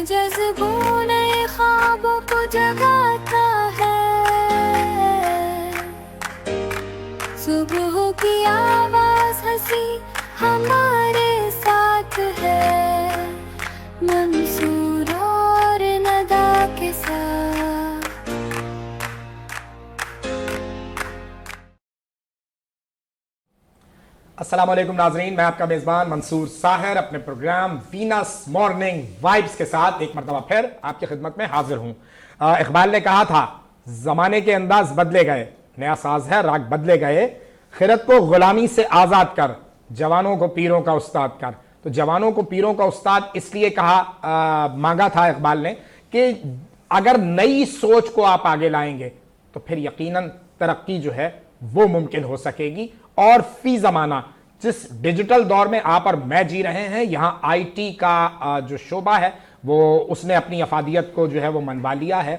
जज्बों नए ख्वाबों को जगाता है। सुबह की आवाज हंसी हमारे साथ है, मंसूर और नदा के साथ। अस्सलाम वालेकुम नाजरीन, मैं आपका मेज़बान मंसूर साहिर अपने प्रोग्राम वीनस मॉर्निंग वाइब्स के साथ एक मरतबा फिर आपकी खिदमत में हाजिर हूँ। इकबाल ने कहा था, ज़माने के अंदाज बदले गए, नया साज है राग बदले गए, खिरत को गुलामी से आज़ाद कर, जवानों को पीरों का उस्ताद कर। तो जवानों को पीरों का उस्ताद इसलिए कहा, मांगा था इकबाल ने कि अगर नई सोच को आप आगे लाएंगे तो फिर यकीनन तरक्की जो है वो मुमकिन हो सकेगी। और फी जमाना जिस डिजिटल दौर में आप और मैं जी रहे हैं, यहां आईटी का जो शोबा है वो उसने अपनी अफादियत को जो है वो मनवा लिया है।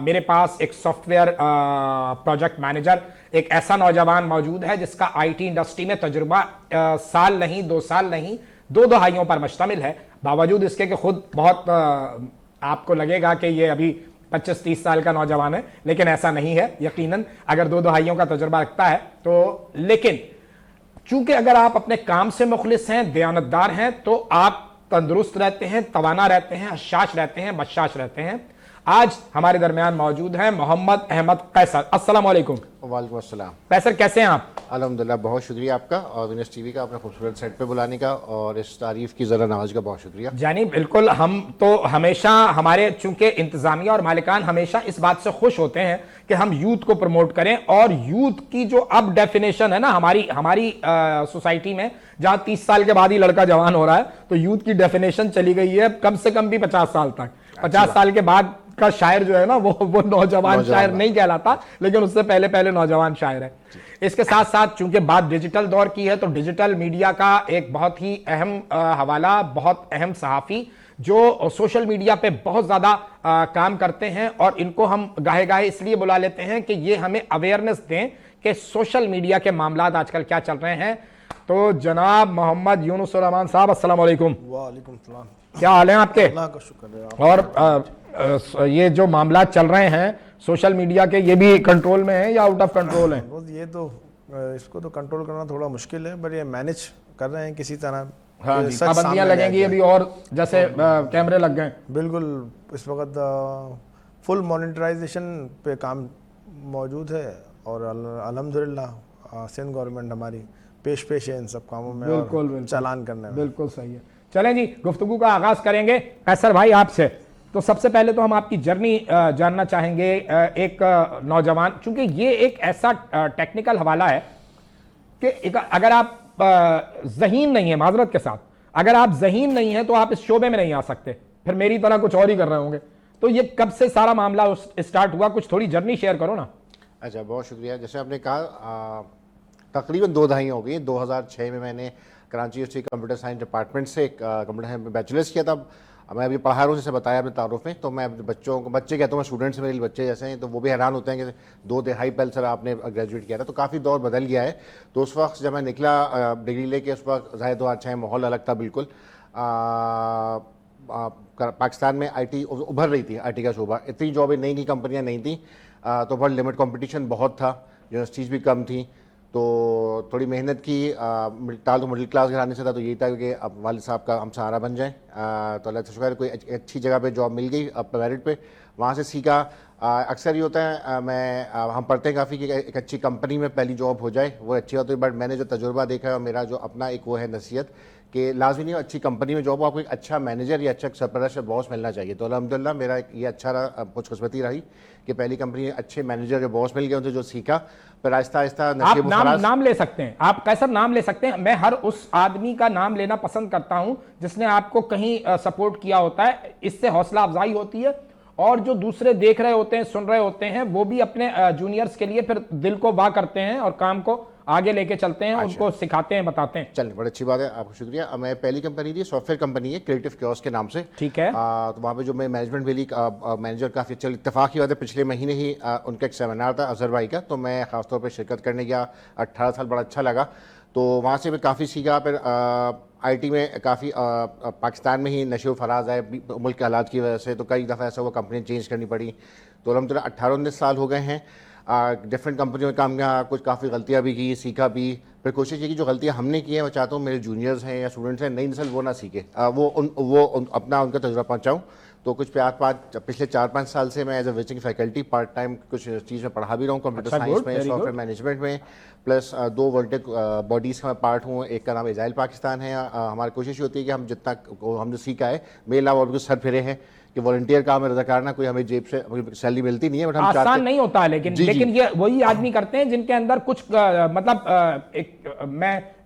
मेरे पास एक सॉफ्टवेयर प्रोजेक्ट मैनेजर, एक ऐसा नौजवान मौजूद है जिसका आईटी इंडस्ट्री में तजुर्बा साल नहीं, 2 साल नहीं, 2 दहाइयों पर मुश्तमिल है। बावजूद इसके कि खुद बहुत आपको लगेगा कि ये अभी 25-30 साल का नौजवान है, लेकिन ऐसा नहीं है। यकीनन अगर 2 दहाइयों का तजुर्बा रखता है तो, लेकिन चूंकि अगर आप अपने काम से मुखलिस हैं, दयानतदार हैं, तो आप तंदुरुस्त रहते हैं, तवाना रहते हैं, हशाश रहते हैं, बशाश रहते हैं। आज हमारे दरमियान मौजूद हैं मोहम्मद अहमद कैसर। अस्सलाम वालेकुम। वालेकुम अस्सलाम। कैसर कैसे हैं आप? अल्हम्दुलिल्लाह, बहुत शुक्रिया आपका और वीनस टीवी का अपने खूबसूरत सेट पे बुलाने का और इस तारीफ की ज़रा नवाज का बहुत शुक्रिया। जानी बिल्कुल, हम तो हमेशा हमारे चूंकि इंतजामिया और मालिकान हमेशा इस बात से खुश होते हैं कि हम यूथ को प्रमोट करें। और यूथ की जो अब डेफिनेशन है ना हमारी सोसाइटी में, जहां 30 साल के बाद ही लड़का जवान हो रहा है, तो यूथ की डेफिनेशन चली गई है कम से कम भी 50 साल तक। 50 साल के बाद का शायर जो है ना वो नौजवान शायर नहीं कहलाता, लेकिन उससे पहले नौजवान शायर है। इसके साथ साथ चूंकि बात डिजिटल दौर की है, तो डिजिटल मीडिया का एक बहुत ही अहम हवाला, बहुत अहम सहाफ़ी जो सोशल मीडिया पे बहुत ज़्यादा काम करते हैं, और इनको हम गाहे गाहे इसलिए बुला लेते हैं कि ये हमें अवेयरनेस दें कि सोशल मीडिया के मामलात आजकल क्या चल रहे हैं। तो जनाब मोहम्मद यूनुस रहमान साहब, अस्सलाम वालेकुम। वालेकुम सलाम। क्या हाल है आपके? अल्लाह का शुक्र है। और ये जो मामला चल रहे हैं सोशल मीडिया के, ये भी कंट्रोल में है या आउट ऑफ कंट्रोल है? ये तो इसको तो कंट्रोल करना थोड़ा मुश्किल है, पर ये मैनेज कर रहे हैं किसी तरह। हाँ जी, पाबंदियां लगेंगी अभी, और जैसे कैमरे लग गए। बिल्कुल, इस वक्त फुल मॉनिटराइजेशन पे काम मौजूद है और अल्हम्दुलिल्लाह सिंध गवर्नमेंट हमारी पेश है इन सब कामों में। बिल्कुल, और चालान करने में। बिल्कुल सही है। चलें जी, गुफ्तगू का आगाज करेंगे कैसर भाई आपसे। तो सबसे पहले तो हम आपकी जर्नी जानना चाहेंगे। एक नौजवान, चूंकि ये एक ऐसा टेक्निकल हवाला है कि अगर आप ज़हीन नहीं है, माजरत के साथ, अगर आप ज़हीन नहीं है तो आप इस शोबे में नहीं आ सकते, फिर मेरी तरह कुछ और ही कर रहे होंगे। तो ये कब से सारा मामला स्टार्ट हुआ, कुछ थोड़ी जर्नी शेयर करो ना। अच्छा, बहुत शुक्रिया। जैसे आपने कहा, तकरीबन 2 दहाई हो गई। 2006 में मैंने Karachi university computer science department से एक कंप्यूटर साइंस में बैचलर्स किया था। मैं अभी पढ़ा रहा हूँ, जैसे बताया अपने तारुफ में, तो मैं बच्चे कहता हूँ, स्टूडेंट्स मेरे बच्चे जैसे हैं, तो वो भी हैरान होते हैं कि 2 दहाई पहले सर आपने ग्रेजुएट किया था। तो काफ़ी दौर बदल गया है। तो उस वक्त जब मैं निकला डिग्री लेके, उस वक्त ज़ाहिर 2006 में माहौल अलग था बिल्कुल। पाकिस्तान में आईटी उभर रही थी, आईटी का शोबा, इतनी जॉबें नई कंपनियाँ नहीं थी, तो बहुत लिमिट कंपटीशन बहुत था, यूनिवर्सिटीज़ भी कम थी। तो थोड़ी मेहनत की, तो मिडिल क्लास घराने से था, तो यही था कि अब वालिद साहब का हम सहारा बन जाएं। तो अल्लाह का शुक्र है, कोई अच्छी जगह पे जॉब मिल गई, अब मेरिट पे, वहाँ से सीखा। अक्सर ये होता है, हम पढ़ते हैं काफ़ी कि एक अच्छी कंपनी में पहली जॉब हो जाए, वो अच्छी होती है। बट मैंने जो तजुर्बा देखा है और मेरा जो अपना एक वो है नसीहत, कि लाजमी नहीं अच्छी कंपनी में जॉब हो, आपको एक अच्छा मैनेजर या अच्छा सरपरस्त या बॉस मिलना चाहिए। तो अल्हम्दुलिल्लाह मेरा ये अच्छा रहा, खुशकिस्मती रही कि पहली कंपनी में अच्छे मैनेजर या बॉस मिल गए, उनसे जो सीखा, फिर आहिस्ता आहिस्ता आप नाम ले सकते हैं, आप कैसा नाम ले सकते हैं। मैं हर उस आदमी का नाम लेना पसंद करता हूं जिसने आपको कहीं सपोर्ट किया होता है, इससे हौसला अफजाई होती है, और जो दूसरे देख रहे होते हैं, सुन रहे होते हैं, वो भी अपने जूनियर्स के लिए फिर दिल को वाह करते हैं और काम को आगे लेके चलते हैं। अच्छा। उनको सिखाते हैं, बताते हैं। चलिए, बड़ी अच्छी बात है, आपको शुक्रिया। मैं पहली कंपनी थी, सॉफ्टवेयर कंपनी है, क्रिएटिव कियोस्क के नाम से। ठीक है। तो वहाँ पे जो मैं मैनेजमेंट मिली, मैनेजर काफ़ी अच्छा, इत्तेफाक की बात है, पिछले महीने ही उनका एक सेमिनार था अजहर भाई का, तो मैं खासतौर पर शिरकत करने गया। 18 साल, बड़ा अच्छा लगा। तो वहाँ से मैं काफ़ी सीखा। फिर आईटी में काफ़ी पाकिस्तान में ही नशे व फराज आए मुल्क के हालात की वजह से, तो कई दफ़ा ऐसा हुआ कंपनी चेंज करनी पड़ी। तो अलहमदिल्ला 18-19 साल हो गए हैं डिफरेंट कंपनियों में काम किया, कुछ काफ़ी गलतियाँ भी की, सीखा भी, फिर कोशिश की कि जो गलतियाँ हमने की हैं, मैं चाहता हूँ मेरे जूनियर्स हैं या स्टूडेंट्स हैं, नई नस्ल वो ना सीखे, अपना उनका तजुर्बा पहुँचाऊँ। तो कुछ पिछले 4-5 साल से मैं as a visiting faculty part time कुछ चीज़ में पढ़ा भी रहा हूँ, कंप्यूटर साइंस में, सॉफ्टवेयर मैनेजमेंट में, प्लस 2 वॉलंटियर बॉडीज़ का मैं पार्ट हूँ। एक का नाम एजाइल पाकिस्तान है। हमारी कोशिश होती है कि हम जितना हम जो सीखा है, मेरे अलावा और कुछ सर फिरे हैं कि वॉलंटियर काम है, रज़ाकारना, कोई हमें जेब से सैलरी मिलती नहीं है, बट हम आसान नहीं होता है, लेकिन ये वही आदमी करते हैं जिनके अंदर कुछ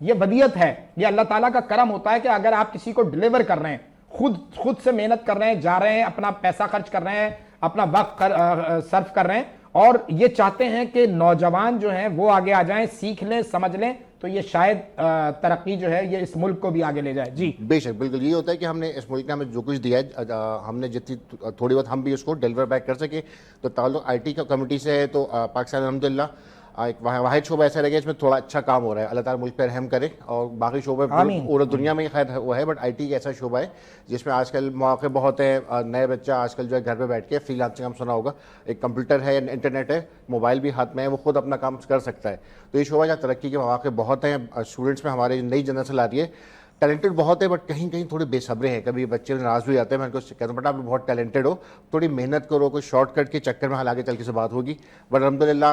ये वदियत है, ये अल्लाह ताला का करम होता है कि अगर आप किसी को डिलीवर कर रहे हैं, खुद से मेहनत कर रहे हैं, जा रहे हैं, अपना पैसा खर्च कर रहे हैं, अपना वक्त सर्फ कर रहे हैं, और ये चाहते हैं कि नौजवान जो हैं वो आगे आ जाएं, सीख लें, समझ लें, तो ये शायद तरक्की जो है ये इस मुल्क को भी आगे ले जाए। जी बेशक, बिल्कुल ये होता है कि हमने इस मुल्क में हमें जो कुछ दिया है, हमने जितनी थोड़ी बहुत हम भी उसको डिलीवर बैक कर सके। तो ताल्लुक आईटी का कम्युनिटी से है, तो पाकिस्तान अल्हम्दुलिल्लाह एक वाहिद शोबा ऐसा लगे इसमें थोड़ा अच्छा काम हो रहा है। अल्लाह ताला मुल्क पर रहम करे, और बाकी शोबे पूरी दुनिया में खैर वो है, बट आईटी ऐसा शोबा है जिसमें आजकल मौके बहुत हैं। नए बच्चा आजकल जो है घर पे बैठ के फ्रीलांसिंग, हम सुना होगा, एक कंप्यूटर है, इंटरनेट है, मोबाइल भी हाथ में है, वो खुद अपना काम कर सकता है। तो ये शोबा जहाँ तरक्की के मौके बहुत हैं। स्टूडेंट्स में हमारे नई जनरेशन आ रही है, टैलेंटेड बहुत है, बट कहीं कहीं थोड़े बेसब्रे हैं, कभी बच्चे नाराज भी जाते हैं। मैं उनको कहता हूँ बेटा आप बहुत टैलेंटेड हो, थोड़ी मेहनत करो, कोई शॉर्टकट के चक्कर में हाल आगे चल के से बात होगी। बट अलहमदिल्ला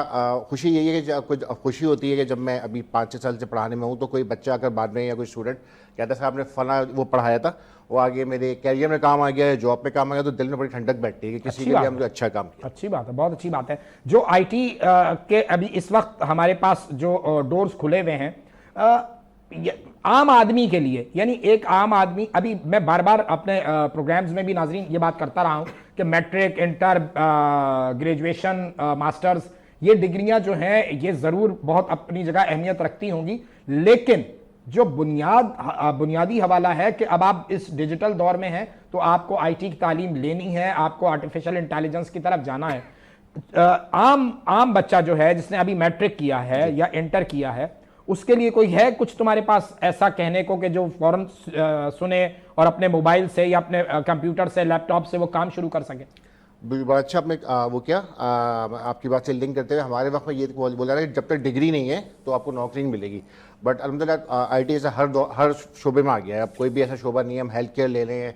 खुशी यही है कि कुछ खुशी होती है कि जब मैं अभी 5-6 साल से पढ़ाने में हूँ, तो कोई बच्चा अगर बाद में या कोई स्टूडेंट कहता है साहब आपने फला वो पढ़ाया था, वो आगे मेरे कैरियर में काम आ गया है, जॉब पे काम आ गया, तो दिल में बड़ी ठंडक बैठती है कि किसी के लिए हमने अच्छा काम किया। अच्छी बात है, बहुत अच्छी बात है। जो आईटी के अभी इस वक्त हमारे पास जो डोर्स खुले हुए हैं आम आदमी के लिए, यानी एक आम आदमी, अभी मैं बार बार अपने प्रोग्राम्स में भी नाजरीन ये बात करता रहा हूं कि मैट्रिक, इंटर, ग्रेजुएशन, मास्टर्स, ये डिग्रियां जो हैं ये जरूर बहुत अपनी जगह अहमियत रखती होंगी, लेकिन जो बुनियादी हवाला है कि अब आप इस डिजिटल दौर में हैं तो आपको आईटी की तालीम लेनी है, आपको आर्टिफिशियल इंटेलिजेंस की तरफ जाना है। आम बच्चा जो है जिसने अभी मैट्रिक किया है या इंटर किया है, उसके लिए कोई है कुछ तुम्हारे पास ऐसा कहने को कि जो फौरन सुने और अपने मोबाइल से या अपने कंप्यूटर से, लैपटॉप से वो काम शुरू कर सके? बड़ा अच्छा आपने वो क्या आपकी बात से लिंक करते हुए हमारे वक्त में ये बोला रहा है जब तक डिग्री नहीं है तो आपको नौकरी नहीं मिलेगी। बट अलहमदिल्ला आईटी ऐसा हर शोबे में आ गया है। अब कोई भी ऐसा शोबा नहीं है, हम हेल्थ केयर ले लें,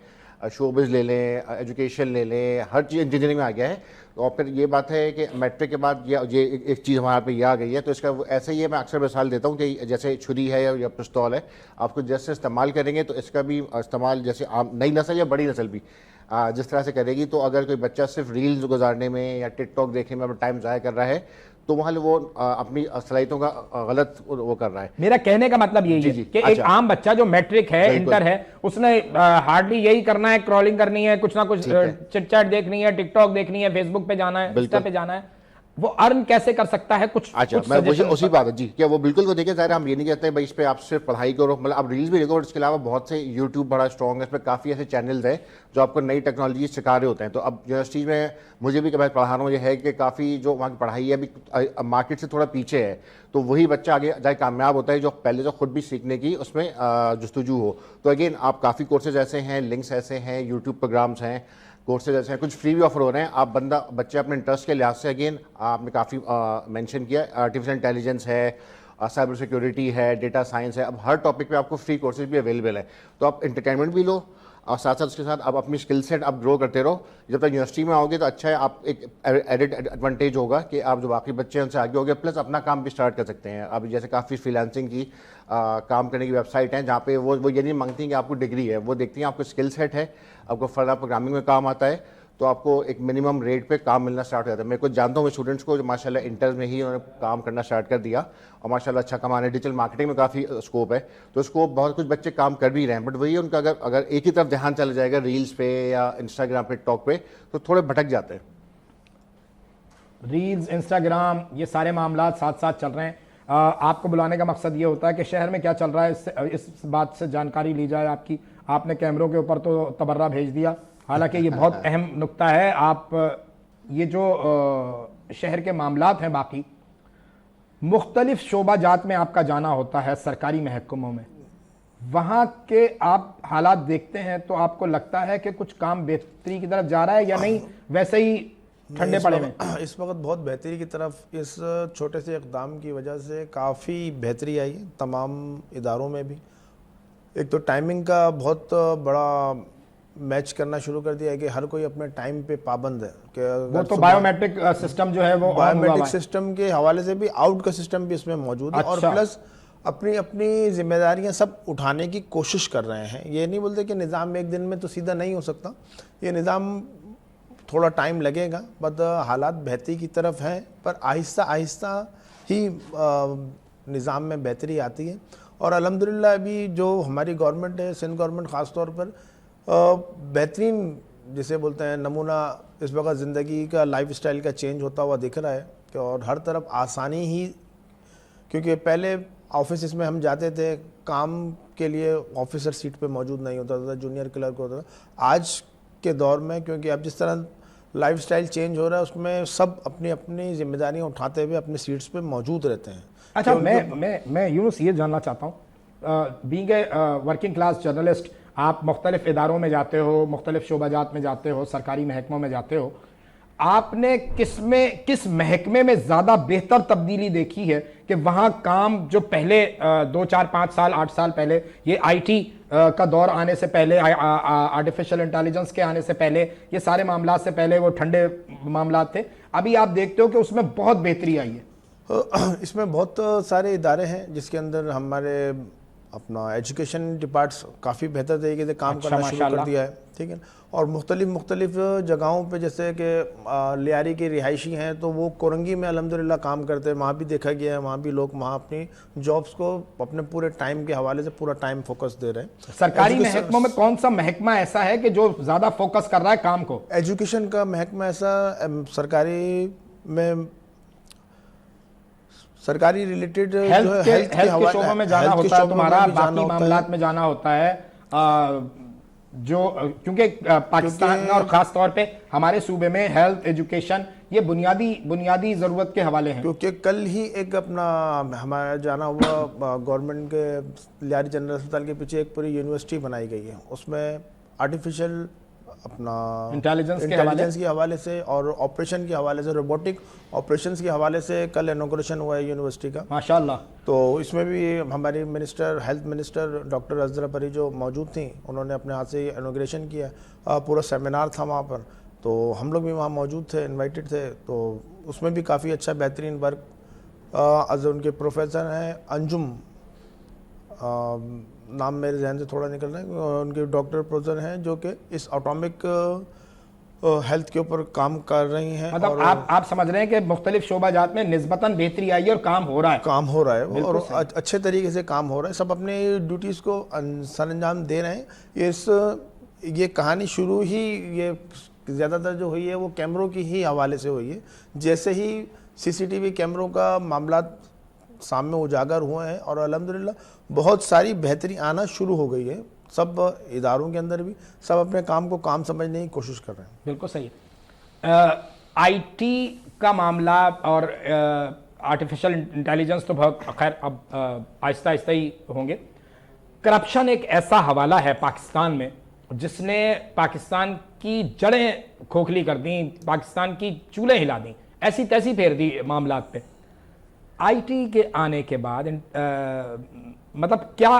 शोबिज़ ले लें, एजुकेशन ले लें, हर चीज़ इंजीनियरिंग में आ गया है। और फिर ये बात है कि मैट्रिक के बाद ये एक चीज़ हमारे पे ये आ गई है, तो इसका ऐसे ही है। मैं अक्सर मिसाल देता हूँ कि जैसे छुरी है या पिस्तौल है, आपको जैसे इस्तेमाल करेंगे तो इसका भी इस्तेमाल जैसे नई नस्ल या बड़ी नस्ल भी जिस तरह से करेगी। तो अगर कोई बच्चा सिर्फ रील्स गुजारने में या टिकटॉक देखने में अपना टाइम ज़ाया कर रहा है तो वहाँ वो अपनी सलाहियतों का गलत वो कर रहा है। मेरा कहने का मतलब यही है कि एक आम बच्चा जो मैट्रिक है, इंटर है, उसने हार्डली यही करना है, क्रॉलिंग करनी है, कुछ ना कुछ चिट चैट देखनी है, टिकटॉक देखनी है, फेसबुक पे जाना है, इंस्टा पे जाना है, वो अर्न कैसे कर सकता है? कुछ अच्छा कुछ मैं उसी बात है जी, क्या वो बिल्कुल वो देखिए ज़ाहिर हम ये नहीं कहते भाई इस पर आप सिर्फ पढ़ाई करो, मतलब आप रील्स भी देखो, और इसके अलावा बहुत से यूट्यूब बड़ा स्ट्रॉन्ग है, इस पर काफ़ी ऐसे चैनल्स हैं जो आपको नई टेक्नोलॉजी सिखा रहे होते हैं। तो अब यूनिवर्सिटी में मुझे भी कभी पढ़ा रहा हूँ, ये है कि काफ़ी जो वहाँ की पढ़ाई है अभी मार्केट से थोड़ा पीछे है, तो वही बच्चा आगे जाए कामयाब होता है जो पहले जो खुद भी सीखने की उसमें जुस्तजू हो। तो अगेन आप काफ़ी कोर्सेज ऐसे हैं, लिंक्स ऐसे हैं, यूट्यूब प्रोग्राम्स हैं, कोर्सेज ऐसे हैं, कुछ फ्री भी ऑफर हो रहे हैं। आप बच्चे अपने इंटरेस्ट के लिहाज से, अगेन आपने काफ़ी मेंशन किया, आर्टिफिशियल इंटेलिजेंस है, साइबर सिक्योरिटी है, डेटा साइंस है, अब हर टॉपिक पे आपको फ्री कोर्सेज भी अवेलेबल है। तो आप एंटरटेनमेंट भी लो और साथ साथ उसके साथ आप अपनी स्किल सेट आप ग्रो करते रहो। जब तक यूनिवर्सिटी में आओगे तो अच्छा है, आप एक एडेड एडवांटेज होगा कि आप जो बाकी बच्चे हैं उनसे आगे हो गए, प्लस अपना काम भी स्टार्ट कर सकते हैं। अब जैसे काफ़ी फ्रीलांसिंग की काम करने की वेबसाइट हैं जहाँ पे वो ये नहीं मांगती हैं कि आपको डिग्री है, वो देखती हैं आपको स्किल सेट है, आपको फर्दर प्रोग्रामिंग में काम आता है, तो आपको एक मिनिमम रेट पे काम मिलना स्टार्ट हो जाता है। मैं कुछ जानता हूँ स्टूडेंट्स को जो माशाल्लाह इंटर में ही उन्होंने काम करना स्टार्ट कर दिया और माशाल्लाह अच्छा कमाने, डिजिटल मार्केटिंग में काफ़ी स्कोप है, तो स्कोप बहुत कुछ बच्चे काम कर भी रहे हैं। बट वही उनका अगर एक ही तरफ ध्यान चला जाएगा रील्स पे या इंस्टाग्राम पे, टिकटॉक पे, तो थोड़े भटक जाते हैं। रील्स, इंस्टाग्राम, ये सारे मामला साथ साथ चल रहे हैं। आपको बुलाने का मकसद ये होता है कि शहर में क्या चल रहा है इस बात से जानकारी ली जाए आपकी। आपने कैमरों के ऊपर तो तबर्रा भेज दिया, हालांकि ये बहुत अहम नुक्ता है। आप ये जो शहर के मामलात हैं, बाकी मुख्तलिफ शोबा जात में आपका जाना होता है सरकारी महकमों में, वहां के आप हालात देखते हैं तो आपको लगता है कि कुछ काम बेहतरी की तरफ जा रहा है या नहीं, वैसे ही ठंडे पड़े में? इस वक्त बहुत बेहतरी की तरफ इस छोटे से इक़दाम की वजह से काफ़ी बेहतरी आई है तमाम इदारों में भी। एक तो टाइमिंग का बहुत बड़ा मैच करना शुरू कर दिया है कि हर कोई अपने टाइम पे पाबंद है कि वो तो बायोमेट्रिक सिस्टम जो है वो बायोमेट्रिक सिस्टम के हवाले से भी आउट का सिस्टम भी इसमें मौजूद है। और अच्छा। प्लस अपनी अपनी जिम्मेदारियां सब उठाने की कोशिश कर रहे हैं। ये नहीं बोलते कि निज़ाम एक दिन में तो सीधा नहीं हो सकता, ये निज़ाम थोड़ा टाइम लगेगा, बट हालात बेहतरी की तरफ हैं, पर आहिस्ता आहिस्ता ही निज़ाम में बेहतरी आती है। और अल्हम्दुलिल्लाह अभी जो हमारी गवर्नमेंट है, सिंध गवर्नमेंट ख़ास तौर पर बेहतरीन जिसे बोलते हैं नमूना इस वक्त ज़िंदगी का लाइफस्टाइल का चेंज होता हुआ दिख रहा है कि और हर तरफ आसानी ही, क्योंकि पहले ऑफिस में हम जाते थे काम के लिए ऑफिसर सीट पे मौजूद नहीं होता था, जूनियर क्लर्क होता था। आज के दौर में क्योंकि अब जिस तरह लाइफस्टाइल चेंज हो रहा है उसमें सब अपनी अपनी जिम्मेदारियां उठाते हुए अपनी सीट्स पे मौजूद रहते हैं। अच्छा, मैं यूनुस ये जानना चाहता हूँ, being a working class journalist, आप मुख्तलिफ इदारों में जाते हो, मुख्तलिफ शोबाजात में जाते हो, सरकारी महकमों में जाते हो, आपने किस महकमे में ज़्यादा बेहतर तब्दीली देखी है कि वहाँ काम जो पहले 2, 4, 5 साल 8 साल पहले ये आईटी का दौर आने से पहले, आर्टिफिशियल इंटेलिजेंस के आने से पहले, ये सारे मामला से पहले वो ठंडे मामला थे, अभी आप देखते हो कि उसमें बहुत बेहतरी आई है? इसमें बहुत सारे इदारे हैं जिसके अंदर हमारे अपना एजुकेशन डिपार्ट्स काफ़ी बेहतर तरीके से काम करना शुरू कर दिया है, ठीक है। और मुख्तलिफ जगहों पे जैसे कि लियारी के रिहायशी हैं तो वो कोरंगी में अल्हम्दुलिल्लाह काम करते हैं, वहाँ भी देखा गया है, वहाँ भी लोग वहाँ अपनी जॉब्स को अपने पूरे टाइम के हवाले से पूरा टाइम फोकस दे रहे हैं। सरकारी महकमों में कौन सा महकमा ऐसा है कि जो ज़्यादा फोकस कर रहा है काम को? एजुकेशन का महकमा ऐसा सरकारी में सरकारी रिलेटेड हेल्थ के शोबे में जाना होता है तुम्हारा, बाकी मामलात में जाना होता है, जो क्योंकि पाकिस्तान और ख़ास तौर पे हमारे सूबे में हेल्थ एजुकेशन ये बुनियादी ज़रूरत के हवाले हैं। क्योंकि कल ही एक अपना हमारा जाना हुआ गवर्नमेंट के लियारी जनरल अस्पताल के पीछे एक पूरी यूनिवर्सिटी बनाई गई है, उसमें आर्टिफिशियल अपना इंटेलिजेंस के हवाले से और ऑपरेशन के हवाले से, रोबोटिक ऑपरेशंस के हवाले से कल इनॉग्रेशन हुआ है यूनिवर्सिटी का, माशाल्लाह। तो इसमें भी हमारी हेल्थ मिनिस्टर डॉक्टर अज़रा परी जो मौजूद थी, उन्होंने अपने हाथ से इनॉग्रेशन किया, पूरा सेमिनार था वहाँ पर, तो हम लोग भी वहाँ मौजूद थे, इन्वाइटेड थे, तो उसमें भी काफ़ी अच्छा बेहतरीन वर्क उनके प्रोफेसर हैं अंजुम, नाम मेरे जहन से थोड़ा निकल रहा है, उनके डॉक्टर प्रोफेसर हैं जो कि इस ऑटोमिक हेल्थ के ऊपर काम कर रही हैं। मतलब आप समझ रहे हैं कि मुख्तलिफ शोबाजात में निस्बतन बेहतरी आई है और काम हो रहा है और अच्छे तरीके से काम हो रहा है, सब अपने ड्यूटीज़ को सरअंजाम दे रहे हैं। ये कहानी शुरू ही ये ज़्यादातर जो हुई है वो कैमरों की ही हवाले से हुई है। जैसे ही CCTV कैमरों का मामला सामने उजागर हुए हैं और अल्हम्दुलिल्लाह बहुत सारी बेहतरी आना शुरू हो गई है, सब इदारों के अंदर भी सब अपने काम को काम समझने की कोशिश कर रहे हैं। बिल्कुल सही। IT का मामला और आर्टिफिशियल इंटेलिजेंस तो बहुत खैर अब आहिस्ता आहिस्ता ही होंगे। करप्शन एक ऐसा हवाला है पाकिस्तान में जिसने पाकिस्तान की जड़ें खोखली कर दी, पाकिस्तान की चूल्हे हिला दी, ऐसी तैसी फेर दी मामलात पे। IT के आने के बाद मतलब क्या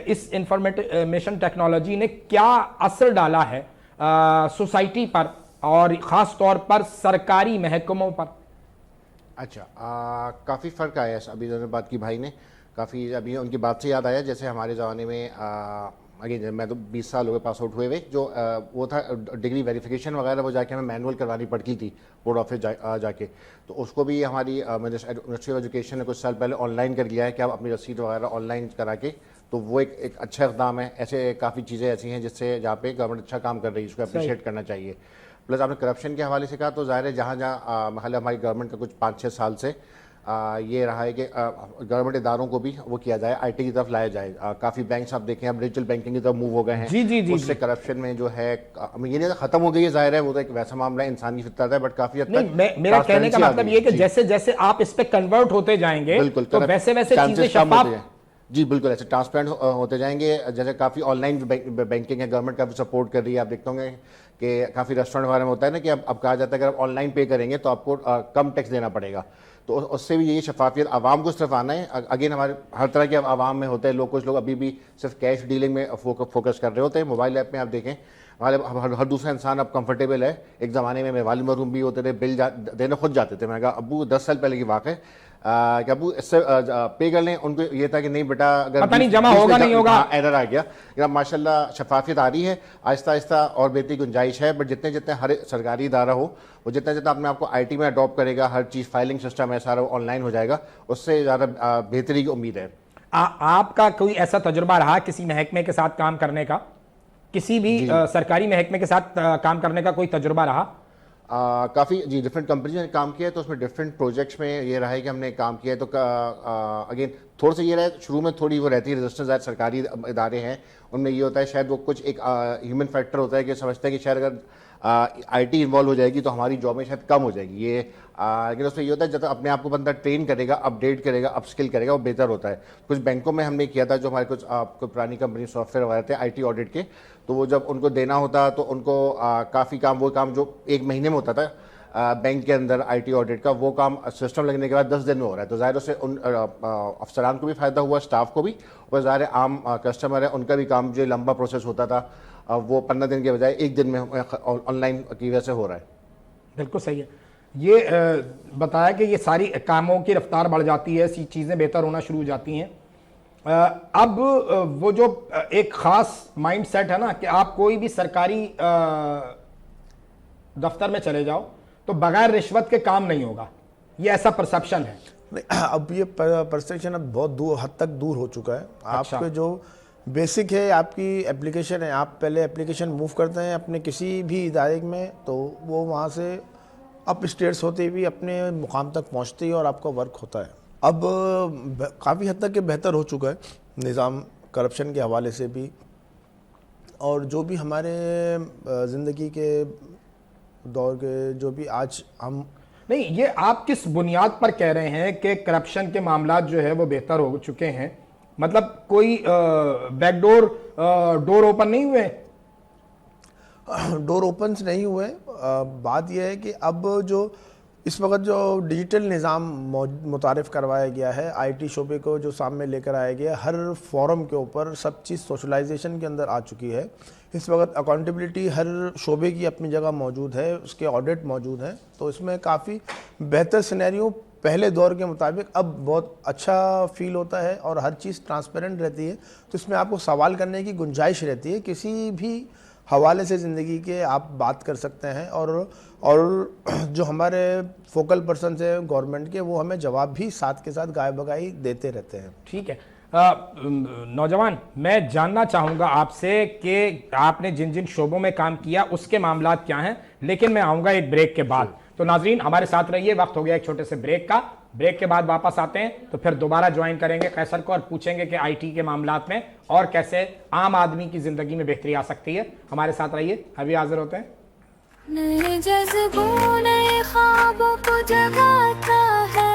इस इंफॉर्मेशन टेक्नोलॉजी ने क्या असर डाला है सोसाइटी पर और ख़ास तौर पर सरकारी महकमों पर? अच्छा, काफ़ी फ़र्क आया है। अभी जो बात की भाई ने, काफ़ी अभी उनकी बात से याद आया, जैसे हमारे ज़माने में अगेन मैं तो 20 साल हो गए पास आउट हुए हुए, जो वो था डिग्री वेरिफिकेशन वगैरह, वो जाके हमें मैनुअल करवानी पड़ती थी बोर्ड ऑफिस जाके, तो उसको भी हमारी मिनिस्ट्री ऑफ एजुकेशन ने कुछ साल पहले ऑनलाइन कर लिया है कि आप अपनी रसीद वगैरह ऑनलाइन करा के, तो वो एक अच्छा इक़दाम है। ऐसे काफ़ी चीज़ें ऐसी हैं जिससे जहाँ पे गवर्नमेंट अच्छा काम कर रही है, इसको अप्रिशिएट करना चाहिए। प्लस आपने करप्शन के हवाले से कहा, तो ज़ाहिर है जहाँ जहाँ हमारी गवर्नमेंट का कुछ 5-6 साल से ये रहा है कि गवर्नमेंट इदारों को भी वो किया जाए, IT की तरफ लाया जाए। काफ़ी बैंक्स आप देखें अब डिजिटल बैंकिंग की तरफ मूव हो गए हैं। जी उससे करप्शन में जो है ये नहीं ख़त्म हो गई है, ज़ाहिर है वो तो एक वैसा मामला है, इंसानी फितरत है, बट काफ़ी हद तक मेरा कहने का मतलब ये कि जैसे जैसे आप इस पे कन्वर्ट होते जाएंगे तो वैसे वैसे चीजें शफाफ जी बिल्कुल, ऐसे ट्रांसपेरेंट होते जाएंगे। जैसे काफ़ी ऑनलाइन बैंकिंग है, गवर्नमेंट काफ़ी सपोर्ट कर रही है। आप देखते होंगे कि काफ़ी रेस्टोरेंट वगैरह में होता है ना कि अब कहा जाता है कि अगर आप ऑनलाइन पे करेंगे तो आपको कम टैक्स देना पड़ेगा। तो उससे भी यही शफाफियत आवाम को सिर्फ आना है। अगेन हमारे हर तरह के आवाम में होते हैं लोग, कुछ लोग अभी भी सिर्फ कैश डीलिंग में फोकस कर रहे होते हैं। मोबाइल ऐप में आप देखें हर दूसरा इंसान अब कंफर्टेबल है। एक ज़माने में वाली मरूम भी होते थे, बिल देने खुद जाते थे। मैंने कहा अबू 10 साल पहले की बात है कि अबू इससे पे कर लें। उनको ये था कि नहीं बेटा, अगर पता नहीं जमा होगा नहीं होगा, एरर आ गया। लेकिन माशाल्लाह शफाफियत आ रही है, आहिस्ता आहिस्ता और बेहतरी की गुंजाइश है। बट जितने जितने हर सरकारी इदारा हो वो जितना जितना अपने आपको IT में अडॉप्ट करेगा, हर चीज़ फाइलिंग सिस्टम है सारा ऑनलाइन हो जाएगा, उससे ज़्यादा बेहतरी की उम्मीद है। आपका कोई ऐसा तजुर्बा रहा किसी महकमे के साथ काम करने का, किसी भी सरकारी महकमे के साथ काम करने का कोई तजुर्बा रहा? काफ़ी जी डिफरेंट कंपनीज ने काम किया है, तो उसमें डिफरेंट प्रोजेक्ट्स में ये रहा है कि हमने काम किया है। तो अगेन थोड़ा सा ये रहा है, शुरू में थोड़ी वो रहती है रेजिस्टेंस। सरकारी इदारे हैं उनमें ये होता है शायद वो कुछ एक ह्यूमन फैक्टर होता है कि समझते हैं कि शायद अगर IT इन्वॉल्व हो जाएगी तो हमारी जॉबें शायद कम हो जाएगी। ये लेकिन उसमें ये होता है जब अपने आप को बंदा ट्रेन करेगा, अपडेट करेगा, अपस्किल करेगा, वो बेहतर होता है। कुछ बैंकों में हमने किया था, जो हमारे कुछ पुरानी कंपनी सॉफ्टवेयर वगैरह थे IT ऑडिट के, तो वो जब उनको देना होता तो उनको काफ़ी काम, वो काम जो 1 महीने में होता था बैंक के अंदर IT ऑडिट का, वो काम सिस्टम लगने के बाद 10 दिन में हो रहा है। तो ज़ाहिर से उन अफसरान को भी फ़ायदा हुआ, स्टाफ को भी, और ज़ाहिर आम कस्टमर है उनका भी काम जो लंबा प्रोसेस होता था वो 15 दिन के बजाय 1 दिन में ऑनलाइन की वजह से हो रहा है। बिल्कुल सही है। ये बताया कि ये सारी कामों की रफ्तार बढ़ जाती है, ऐसी चीज़ें बेहतर होना शुरू हो जाती हैं। अब वो जो एक ख़ास माइंड सेट है ना कि आप कोई भी सरकारी दफ्तर में चले जाओ तो बगैर रिश्वत के काम नहीं होगा, ये ऐसा परसेप्शन है। नहीं, अब ये परसेप्शन अब बहुत हद तक दूर हो चुका है। अच्छा। आपके जो बेसिक है, आपकी एप्लीकेशन है, आप पहले एप्लीकेशन मूव करते हैं अपने किसी भी इदारे में, तो वो वहाँ से अप स्टेट्स होते हुए अपने मुकाम तक पहुँचती है और आपका वर्क होता है। अब काफ़ी हद तक ये बेहतर हो चुका है निज़ाम, करप्शन के हवाले से भी, और जो भी हमारे ज़िंदगी के दौर के जो भी आज हम नहीं, ये आप किस बुनियाद पर कह रहे हैं कि करप्शन के मामलात जो है वो बेहतर हो चुके हैं? मतलब कोई बैकडोर डोर ओपन नहीं हुए? डोर ओपन नहीं हुए। बात यह है कि अब जो इस वक्त जो डिजिटल निज़ाम मुतारिफ़ करवाया गया है, IT शोबे को जो सामने लेकर आया गया, हर फोरम के ऊपर सब चीज़ सोशलाइजेशन के अंदर आ चुकी है। इस वक्त अकाउंटेबिलिटी हर शोबे की अपनी जगह मौजूद है, उसके ऑडिट मौजूद हैं, तो इसमें काफ़ी बेहतर सिनेरियो पहले दौर के मुताबिक अब बहुत अच्छा फील होता है और हर चीज़ ट्रांसपेरेंट रहती है। तो इसमें आपको सवाल करने की गुंजाइश रहती है, किसी भी हवाले से ज़िंदगी के आप बात कर सकते हैं, और जो हमारे फोकल पर्सन है गवर्नमेंट के, वो हमें जवाब भी साथ के साथ गाय बगाई देते रहते हैं। ठीक है। नौजवान, मैं जानना चाहूँगा आपसे कि आपने जिन जिन शोबों में काम किया उसके मामलात क्या हैं, लेकिन मैं आऊँगा एक ब्रेक के बाद। तो नाजरीन हमारे साथ रहिए, वक्त हो गया एक छोटे से ब्रेक का। ब्रेक के बाद वापस आते हैं तो फिर दोबारा ज्वाइन करेंगे कैसर को और पूछेंगे कि IT के मामलात में और कैसे आम आदमी की जिंदगी में बेहतरी आ सकती है। हमारे साथ रहिए, अभी हाजिर होते हैं। नए जज्बों नए ख्वाबों को जगाता है,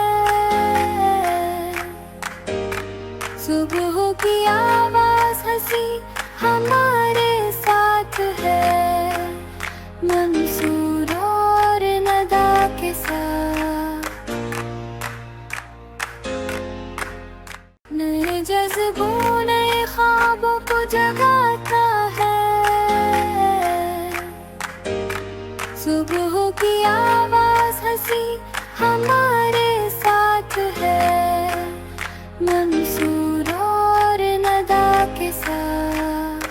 सुबह की आवाज हंसी हमारे साथ है, मंसूर और नदा के साथ। नए जज्बों नए ख्वाबों को जगाता है, सुबह की आवाज हंसी हमारे साथ है, मंसूर और नदा के साथ।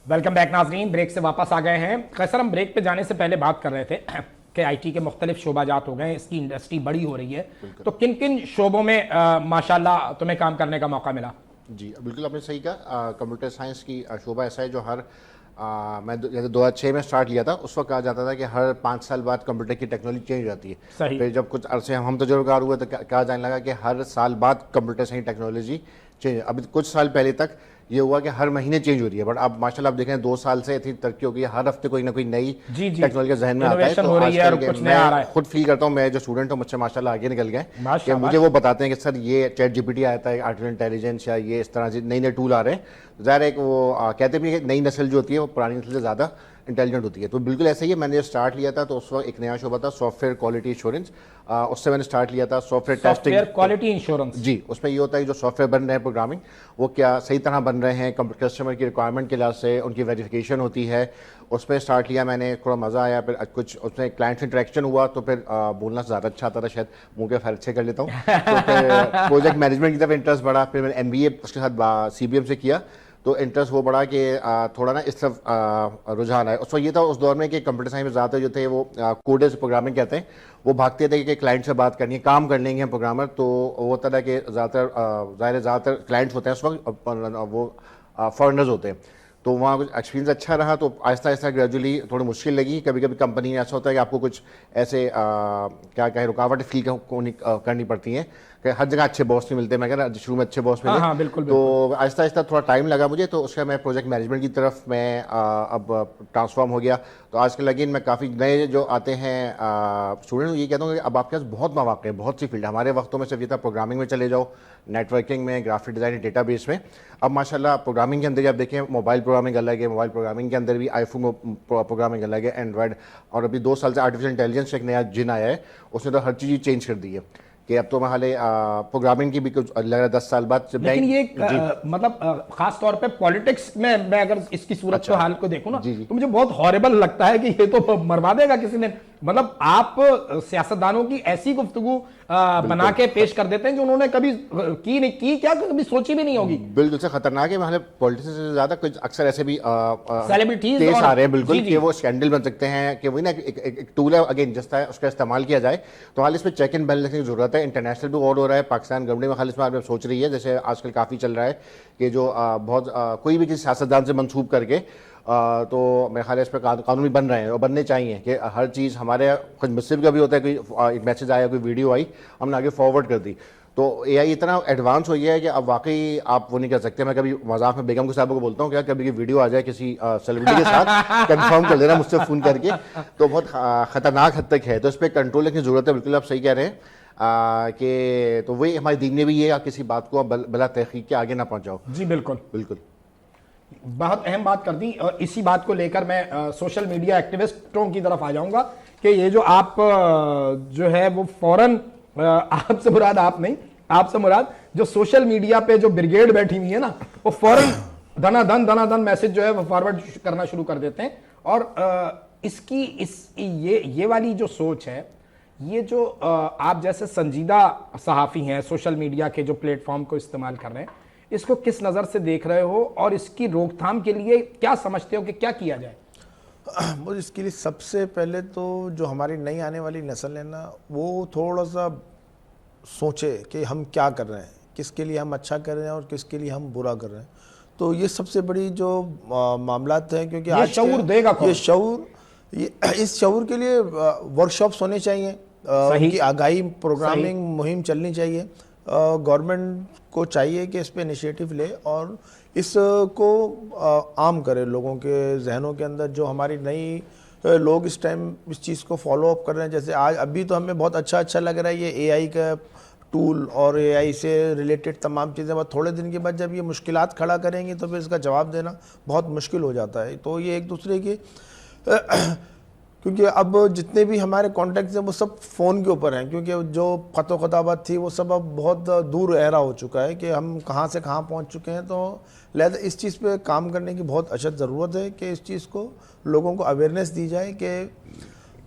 वेलकम बैक नाजरीन, ब्रेक से वापस आ गए हैं। कैसर, हम ब्रेक पे जाने से पहले बात कर रहे थे कि IT के मुख्तलिफ शोबाजात हो गए, इसकी इंडस्ट्री बड़ी हो रही है, तो किन किन शोबों में माशाल्लाह तुम्हें काम करने का मौका मिला? जी बिल्कुल आपने सही कहा। कंप्यूटर साइंस की शोबा ऐसा है जो हर मैं जैसे 2006 में स्टार्ट किया था, उस वक्त कहा जाता था कि हर 5 साल बाद कंप्यूटर की टेक्नोलॉजी चेंज हो जाती है। सही। फिर जब कुछ अरसे हम तजुर्बेकार हुए तो कहा जाने लगा कि हर साल बाद कंप्यूटर से ही टेक्नोलॉजी चेंज। अभी कुछ साल पहले तक ये हुआ कि हर महीने चेंज हो रही है, बट अब माशाल्लाह आप देखें 2 साल से इतनी तरक्की हो गई है, हर हफ्ते कोई ना कोई नई जी जी टेक्नोलॉजी जहन में आता है। Innovation तो हो रही है और आजकल कुछ नया आ रहा है। मैं खुद फील करता हूँ, मैं जो स्टूडेंट हूँ मुझसे माशाल्लाह आगे निकल गए कि माशाल्लाह। मुझे वो बताते हैं कि सर ये चैट जीपीटी आता है, आर्टिफिशियल इंटेलिजेंस या ये इस तरह से नए नए टूल आ रहे हैं। ज़ाहिर है कि वो कहते भी हैं कि नई नस्ल जो होती है वो पुरानी नस्ल से ज़्यादा इंटेलिजेंट होती है। तो बिल्कुल ऐसा ही है, मैंने जब स्टार्ट लिया था तो उस वक्त एक नया शोबा था सॉफ्टवेयर क्वालिटी इंश्योरेंस, उससे मैंने स्टार्ट लिया था software testing software quality insurance. जी। उसमें ये होता है जो सॉफ्टवेयर बन रहे हैं प्रोग्रामिंग वो क्या सही तरह बन रहे हैं, कस्टमर की रिक्वायरमेंट के लिहाज से उनकी वेरिफिकेशन होती है। उसमें स्टार्ट लिया मैंने, थोड़ा मज़ा आया, फिर कुछ उसमें क्लाइंट से इंटरेक्शन हुआ तो फिर बोलना ज़्यादा अच्छा आता था, शायद मुंह के फैर अच्छे कर लेता हूँ। तो फिर प्रोजेक्ट मैनेजमेंट की तरफ इंटरेस्ट बढ़ा, फिर मैंने MBA उसके साथ CBM से किया तो इंटरेस्ट वो बढ़ा कि थोड़ा ना इस तरफ रुझान आया। उस वक्त ये था उस दौर में कि कंप्यूटर साइंस में ज़्यादातर जो थे वो कोडर्स प्रोग्रामिंग कहते हैं, वो भागते थे कि क्लाइंट से बात करनी है, काम कर लेंगे हम प्रोग्रामर। तो वो तरह के ज़्यादातर क्लाइंट्स होते हैं उस वक्त वो फॉरेनर्स होते हैं। तो वहाँ कुछ एक्सपीरियंस अच्छा रहा, तो आहिस्ता आहिस्ता ग्रेजुअली थोड़ी मुश्किल लगी। कभी कभी कंपनी में ऐसा होता है कि आपको कुछ ऐसे क्या कहें रुकावट फील करनी पड़ती हैं कि हर जगह अच्छे बॉस नहीं मिलते। मैं कह रहा शुरू में अच्छे बॉस मिले। हाँ, बिल्कुल, तो आहिस्ता आहिस्ता थोड़ा टाइम लगा मुझे, तो उसका मैं प्रोजेक्ट मैनेजमेंट की तरफ मैं अब ट्रांसफॉर्म हो गया। तो आज के लगिन मैं काफ़ी नए जो आते हैं स्टूडेंट, ये कहता हूँ कि अब आपके पास बहुत मौके हैं, बहुत सी फील्ड। हमारे वक्तों में सिर्फ ये था प्रोग्रामिंग में चले जाओ, नेटवर्किंग में, ग्राफिक डिज़ाइन, डेटाबेस में। अब माशाल्लाह प्रोग्रामिंग के अंदर आप देखें मोबाइल प्रोग्रामिंग अलग है, मोबाइल प्रोग्रामिंग के अंदर भी आईफोन प्रोग्रामिंग अलग है, एंड्रॉयड, और अभी 2 साल से आर्टिफिशियल इंटेलिजेंस एक नया जिन आया है, उसने तो हर चीज़ चेंज कर दी है कि अब तो मैं हाले प्रोग्रामिंग की भी कुछ लग रहा है 10 साल बाद। लेकिन ये मतलब खास तौर पे पॉलिटिक्स में मैं अगर इसकी सूरत को हाल को देखूं ना तो मुझे बहुत हॉरिबल लगता है कि ये तो मरवा देगा किसी ने। मतलब आप सियासतदानों की ऐसी गुफ्तगू बना के पेश कर देते हैं जो उन्होंने कभी की नहीं की, क्या कभी सोची भी नहीं होगी। बिल्कुल से खतरनाक है। मतलब पॉलिटिशियन से ज्यादा कुछ अक्सर ऐसे भी सेलिब्रिटीज केस आ रहे हैं बिल्कुल कि वो स्कैंडल बन सकते हैं कि वही ना एक टूल है अगेन जिस तरह उसका इस्तेमाल किया जाए। तो हाल इसमें चेक एंड बैलेंस की जरूरत है। इंटरनेशनल भी और हो रहा है, पाकिस्तान गवर्नमेंट में खाली इसमें सोच रही है, जैसे आजकल काफ़ी चल रहा है कि जो बहुत कोई भी किसी सियासतदान से मंसूब करके तो मेरे ख्याल है इस पर कानून भी बन रहे हैं और बनने चाहिए कि हर चीज़ हमारे खुद मिसिव का भी होता है, कोई एक मैसेज आया, कोई वीडियो आई, हमने आगे फॉरवर्ड कर दी। तो AI इतना एडवांस हो गया है कि अब वाकई आप वो नहीं कर सकते। मैं कभी मजाक में बेगम के साहब को बोलता हूँ क्या कभी वीडियो आ जाए किसी सेलिब्रिटी के साथ कंफर्म कर लेना मुझसे फ़ोन करके, तो बहुत ख़तरनाक हद तक है। तो इस पर कंट्रोल की ज़रूरत है। बिल्कुल आप सही कह रहे हैं कि तो वही हमारे दीन में भी ये किसी बात को बिला तहकीक के आगे ना पहुँचाओ। जी बिल्कुल बिल्कुल, बहुत अहम बात कर दी। और इसी बात को लेकर मैं सोशल मीडिया एक्टिविस्टों की तरफ आ जाऊंगा कि ये जो आप जो है वो फौरन आपसे मुराद आप नहीं, आपसे मुराद जो सोशल मीडिया पे जो ब्रिगेड बैठी हुई है ना, वो फौरन धनाधन मैसेज जो है वो फॉरवर्ड करना शुरू कर देते हैं। और इसकी ये वाली जो सोच है, ये जो आप जैसे संजीदा सहाफ़ी हैं, सोशल मीडिया के जो प्लेटफॉर्म को इस्तेमाल कर रहे हैं, इसको किस नज़र से देख रहे हो और इसकी रोकथाम के लिए क्या समझते हो कि क्या किया जाए? मुझे इसके लिए सबसे पहले तो जो हमारी नई आने वाली नस्ल है ना, वो थोड़ा सा सोचे कि हम क्या कर रहे हैं, किसके लिए हम अच्छा कर रहे हैं और किसके लिए हम बुरा कर रहे हैं। तो ये सबसे बड़ी जो मामलात हैं, क्योंकि आज शऊर देगा कौन? इस शऊर के लिए वर्कशॉप्स होने चाहिए, उनकी आगाही प्रोग्रामिंग मुहिम चलनी चाहिए। गवर्नमेंट को चाहिए कि इस पे इनिशिएटिव ले और इसको आम करे लोगों के जहनों के अंदर। जो हमारी नई लोग इस टाइम इस चीज़ को फॉलो अप कर रहे हैं, जैसे आज अभी तो हमें बहुत अच्छा लग रहा है ये AI का टूल और AI से रिलेटेड तमाम चीज़ें, बस थोड़े दिन के बाद जब ये मुश्किलात खड़ा करेंगी तो फिर इसका जवाब देना बहुत मुश्किल हो जाता है। तो ये एक दूसरे की क्योंकि अब जितने भी हमारे कॉन्टैक्ट्स हैं वो सब फ़ोन के ऊपर हैं, क्योंकि जो ख़त ख़ताबात थी वो सब अब बहुत दूर एरा हो चुका है कि हम कहाँ से कहाँ पहुँच चुके हैं। तो लिहाजा इस चीज़ पे काम करने की बहुत अशद ज़रूरत है कि इस चीज़ को लोगों को अवेयरनेस दी जाए कि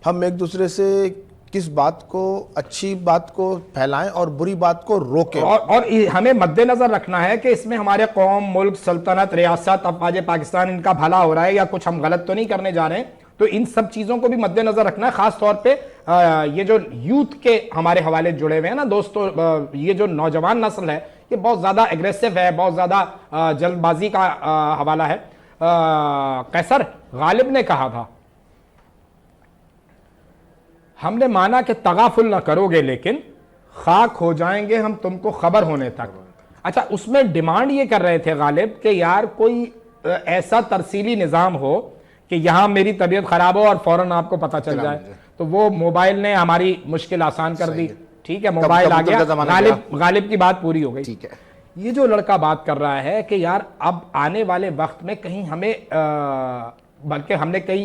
हम एक दूसरे से किस बात को, अच्छी बात को फैलाएं और बुरी बात को रोकें। और हमें मद्देनजर रखना है कि इसमें हमारे कौम, मुल्क, सल्तनत, रियासत, अफवाज पाकिस्तान, इनका भला हो रहा है या कुछ हम गलत तो नहीं करने जा रहे हैं। तो इन सब चीज़ों को भी मद्देनजर रखना है। खास तौर पे ये जो यूथ के हमारे हवाले जुड़े हुए हैं ना दोस्तों, ये जो नौजवान नस्ल है ये बहुत ज़्यादा एग्रेसिव है, बहुत ज़्यादा जल्दबाजी का हवाला है। कैसर गालिब ने कहा था, हमने माना कि तगाफुल ना करोगे लेकिन खाक हो जाएंगे हम तुमको खबर होने तक। अच्छा, उसमें डिमांड ये कर रहे थे गालिब कि यार कोई ऐसा तरसीली निज़ाम हो कि यहाँ मेरी तबीयत खराब हो और फौरन आपको पता चल जाए। तो वो मोबाइल ने हमारी मुश्किल आसान कर दी। ठीक है, मोबाइल आ गया, गालिब की बात पूरी हो गई। ठीक है। ये जो लड़का बात कर रहा है कि यार अब आने वाले वक्त में कहीं हमें बल्कि हमने कई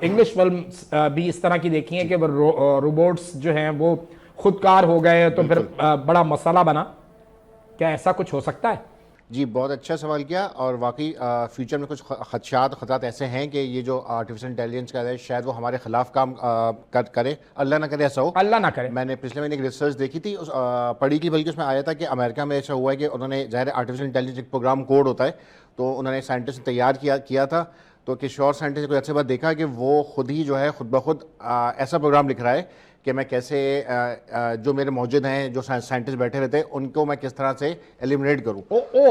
इंग्लिश फिल्म भी इस तरह की देखी हैं कि वो रोबोट्स जो हैं वो खुदकार हो गए, तो फिर बड़ा मसला बना। क्या ऐसा कुछ हो सकता है? जी, बहुत अच्छा सवाल किया। और वाकई फ्यूचर में कुछ खतरात ऐसे हैं कि ये जो आर्टिफिशियल इंटेलिजेंस का है शायद वो हमारे खिलाफ काम करे। अल्लाह ना करे ऐसा हो, अल्लाह ना करे। मैंने पिछले महीने एक रिसर्च देखी थी, पढ़ी की, बल्कि उसमें आया था कि अमेरिका में ऐसा हुआ है कि उन्होंने, ज़ाहिर आर्टिफिशियल इंटेलिजेंस एक प्रोग्राम कोड होता है, तो उन्होंने साइंटिस्ट ने तैयार किया था। तो किसी और साइंटिस्ट ने कोई अच्छी बात देखा कि वो खुद ही जो है खुद ब खुद ऐसा प्रोग्राम लिख रहा है कि मैं कैसे जो मेरे मौजूद हैं, जो साइंटिस्ट बैठे रहते हैं, उनको मैं किस तरह से एलिमिनेट करूं।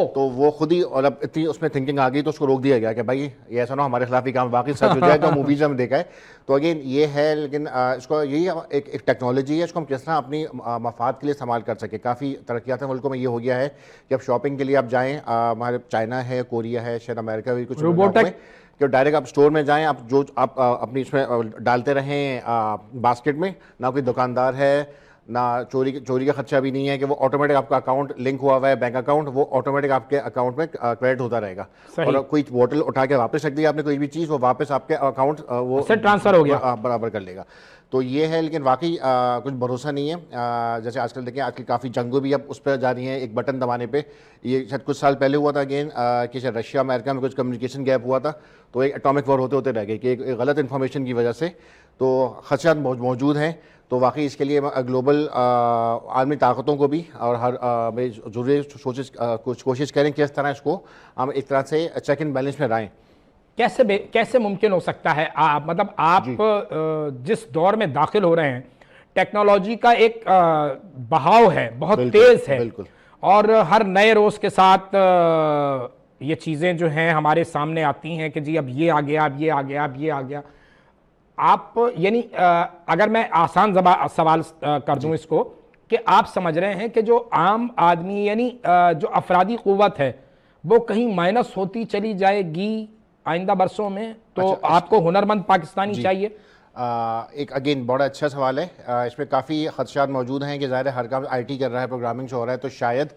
तो वो खुद ही, और अब इतनी उसमें थिंकिंग आ गई तो उसको रोक दिया गया कि भाई ये ऐसा ना हमारे खिलाफ ही काम वाकई सच हो जाए। तो मूवीज में देखा है। तो अगेन ये है, लेकिन इसको यही एक टेक्नोलॉजी है, इसको हम किस तरह अपनी मफाद के लिए इस्तेमाल कर सके। काफ़ी तरक्यात मुल्कों में ये हो गया है कि अब शॉपिंग के लिए आप जाएँ, हमारे चाइना है, कोरिया है, शायद अमेरिका भी कुछ रोबोटिक, कि डायरेक्ट आप स्टोर में जाएं, आप जो आप अपनी इसमें डालते रहें बास्केट में, ना कोई दुकानदार है, ना चोरी का खर्चा भी नहीं है, कि वो ऑटोमेटिक आपका अकाउंट लिंक हुआ है, बैंक अकाउंट, वो ऑटोमेटिक आपके अकाउंट में क्रेडिट होता रहेगा। और कोई बोतल उठा के वापस रख दी आपने, कोई भी चीज़, वो वापस आपके अकाउंट वो ट्रांसफर हो गया, बराबर कर लेगा। तो ये है, लेकिन वाकई कुछ भरोसा नहीं है। जैसे आजकल देखिए, आजकल काफ़ी जंगें भी अब उस पर जा रही हैं एक बटन दबाने पे। ये शायद कुछ साल पहले हुआ था अगेन कि शायद रशिया अमेरिका में कुछ कम्युनिकेशन गैप हुआ था, तो एक एटॉमिक वॉर होते होते रह गए कि एक गलत इन्फॉर्मेशन की वजह से। तो खदशात मौजूद हैं। तो वाकई इसके लिए ग्लोबल आलमी ताकतों को भी और हर ज़रूरी कोशिश करें कि इस तरह इसको हम एक तरह से चेक एंड बैलेंस में रहें। कैसे मुमकिन हो सकता है? मतलब आप जिस दौर में दाखिल हो रहे हैं, टेक्नोलॉजी का एक बहाव है, बहुत तेज है, बिल्कुल। और हर नए रोज के साथ ये चीजें जो हैं हमारे सामने आती हैं कि जी अब ये आ गया, अब ये आ गया, अब ये आ गया। आप यानी अगर मैं आसान सवाल कर दूं इसको, कि आप समझ रहे हैं कि जो आम आदमी यानी जो अफरादी कुव्वत है वो कहीं माइनस होती चली जाएगी आइंदा बरसों में? तो अच्छा, आपको हुनरमंद पाकिस्तानी चाहिए? एक अगेन बड़ा अच्छा सवाल है। इसमें काफ़ी खदशात मौजूद हैं कि ज़ाहिर हर काम IT कर रहा है, प्रोग्रामिंग से हो रहा है, तो शायद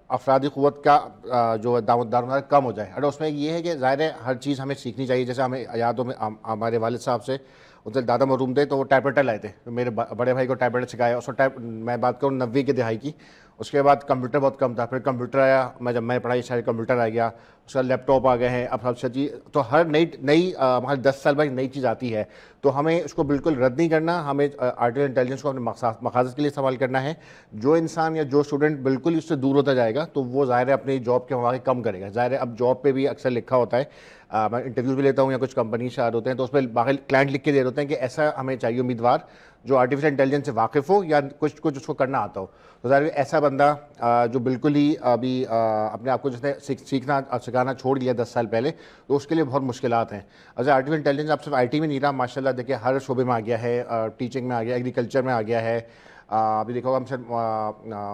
अफरादी क़ुव्वत का जो दारोमदार कम हो जाए। और उसमें ये है कि ज़ाहिर है हर चीज़ हमें सीखनी चाहिए। जैसे हमें याद हो, हमारे वालिद साहब से उनसे दादा मरूम थे, तो वो टाइपराइटर लाए थे, तो मेरे बड़े भाई को टाइपराइटर सिखाया। उसको मैं बात करूँ 90 की दहाई की। उसके बाद कंप्यूटर बहुत कम था, फिर कंप्यूटर आया, जब मैं पढ़ाई शायद कंप्यूटर आ गया, उसका लैपटॉप आ गए हैं, अब सब चीज़। तो हर नई हमारे 10 साल बाद नई चीज़ आती है, तो हमें उसको बिल्कुल रद्द नहीं करना। हमें आर्टिफिशियल इंटेलिजेंस को अपने मकासद के लिए इस्तेमाल करना है। जो इंसान या जो स्टूडेंट बिल्कुल उससे दूर होता जाएगा, तो वो ज़ाहिर है अपनी जॉब के मौके कम करेगा। ज़ाहिर है अब जॉब पे भी अक्सर लिखा होता है, मैं इंटरव्यू भी लेता हूँ या कुछ कंपनी से आ होते हैं, तो उस पर बाकी क्लाइंट लिख के दे होते हैं कि ऐसा हमें चाहिए उम्मीदवार जो आर्टिफिशियल इंटेलिजेंस से वाकिफ़ हो या कुछ उसको करना आता हो। तो ज़ाहिर ऐसा बंदा जो बिल्कुल ही अभी अपने आप को जिसने सीखना सिखाना छोड़ दिया 10 साल पहले, तो उसके लिए बहुत मुश्किलात हैं। अच्छा, आर्टिफिशियल इंटेलिजेंस अब सिर्फ IT में नहीं रहा, माशाल्लाह देखिए हर शोबे में आ गया है, टीचिंग में आ गया, एग्रीकल्चर में आ गया है। अभी देखो हम सर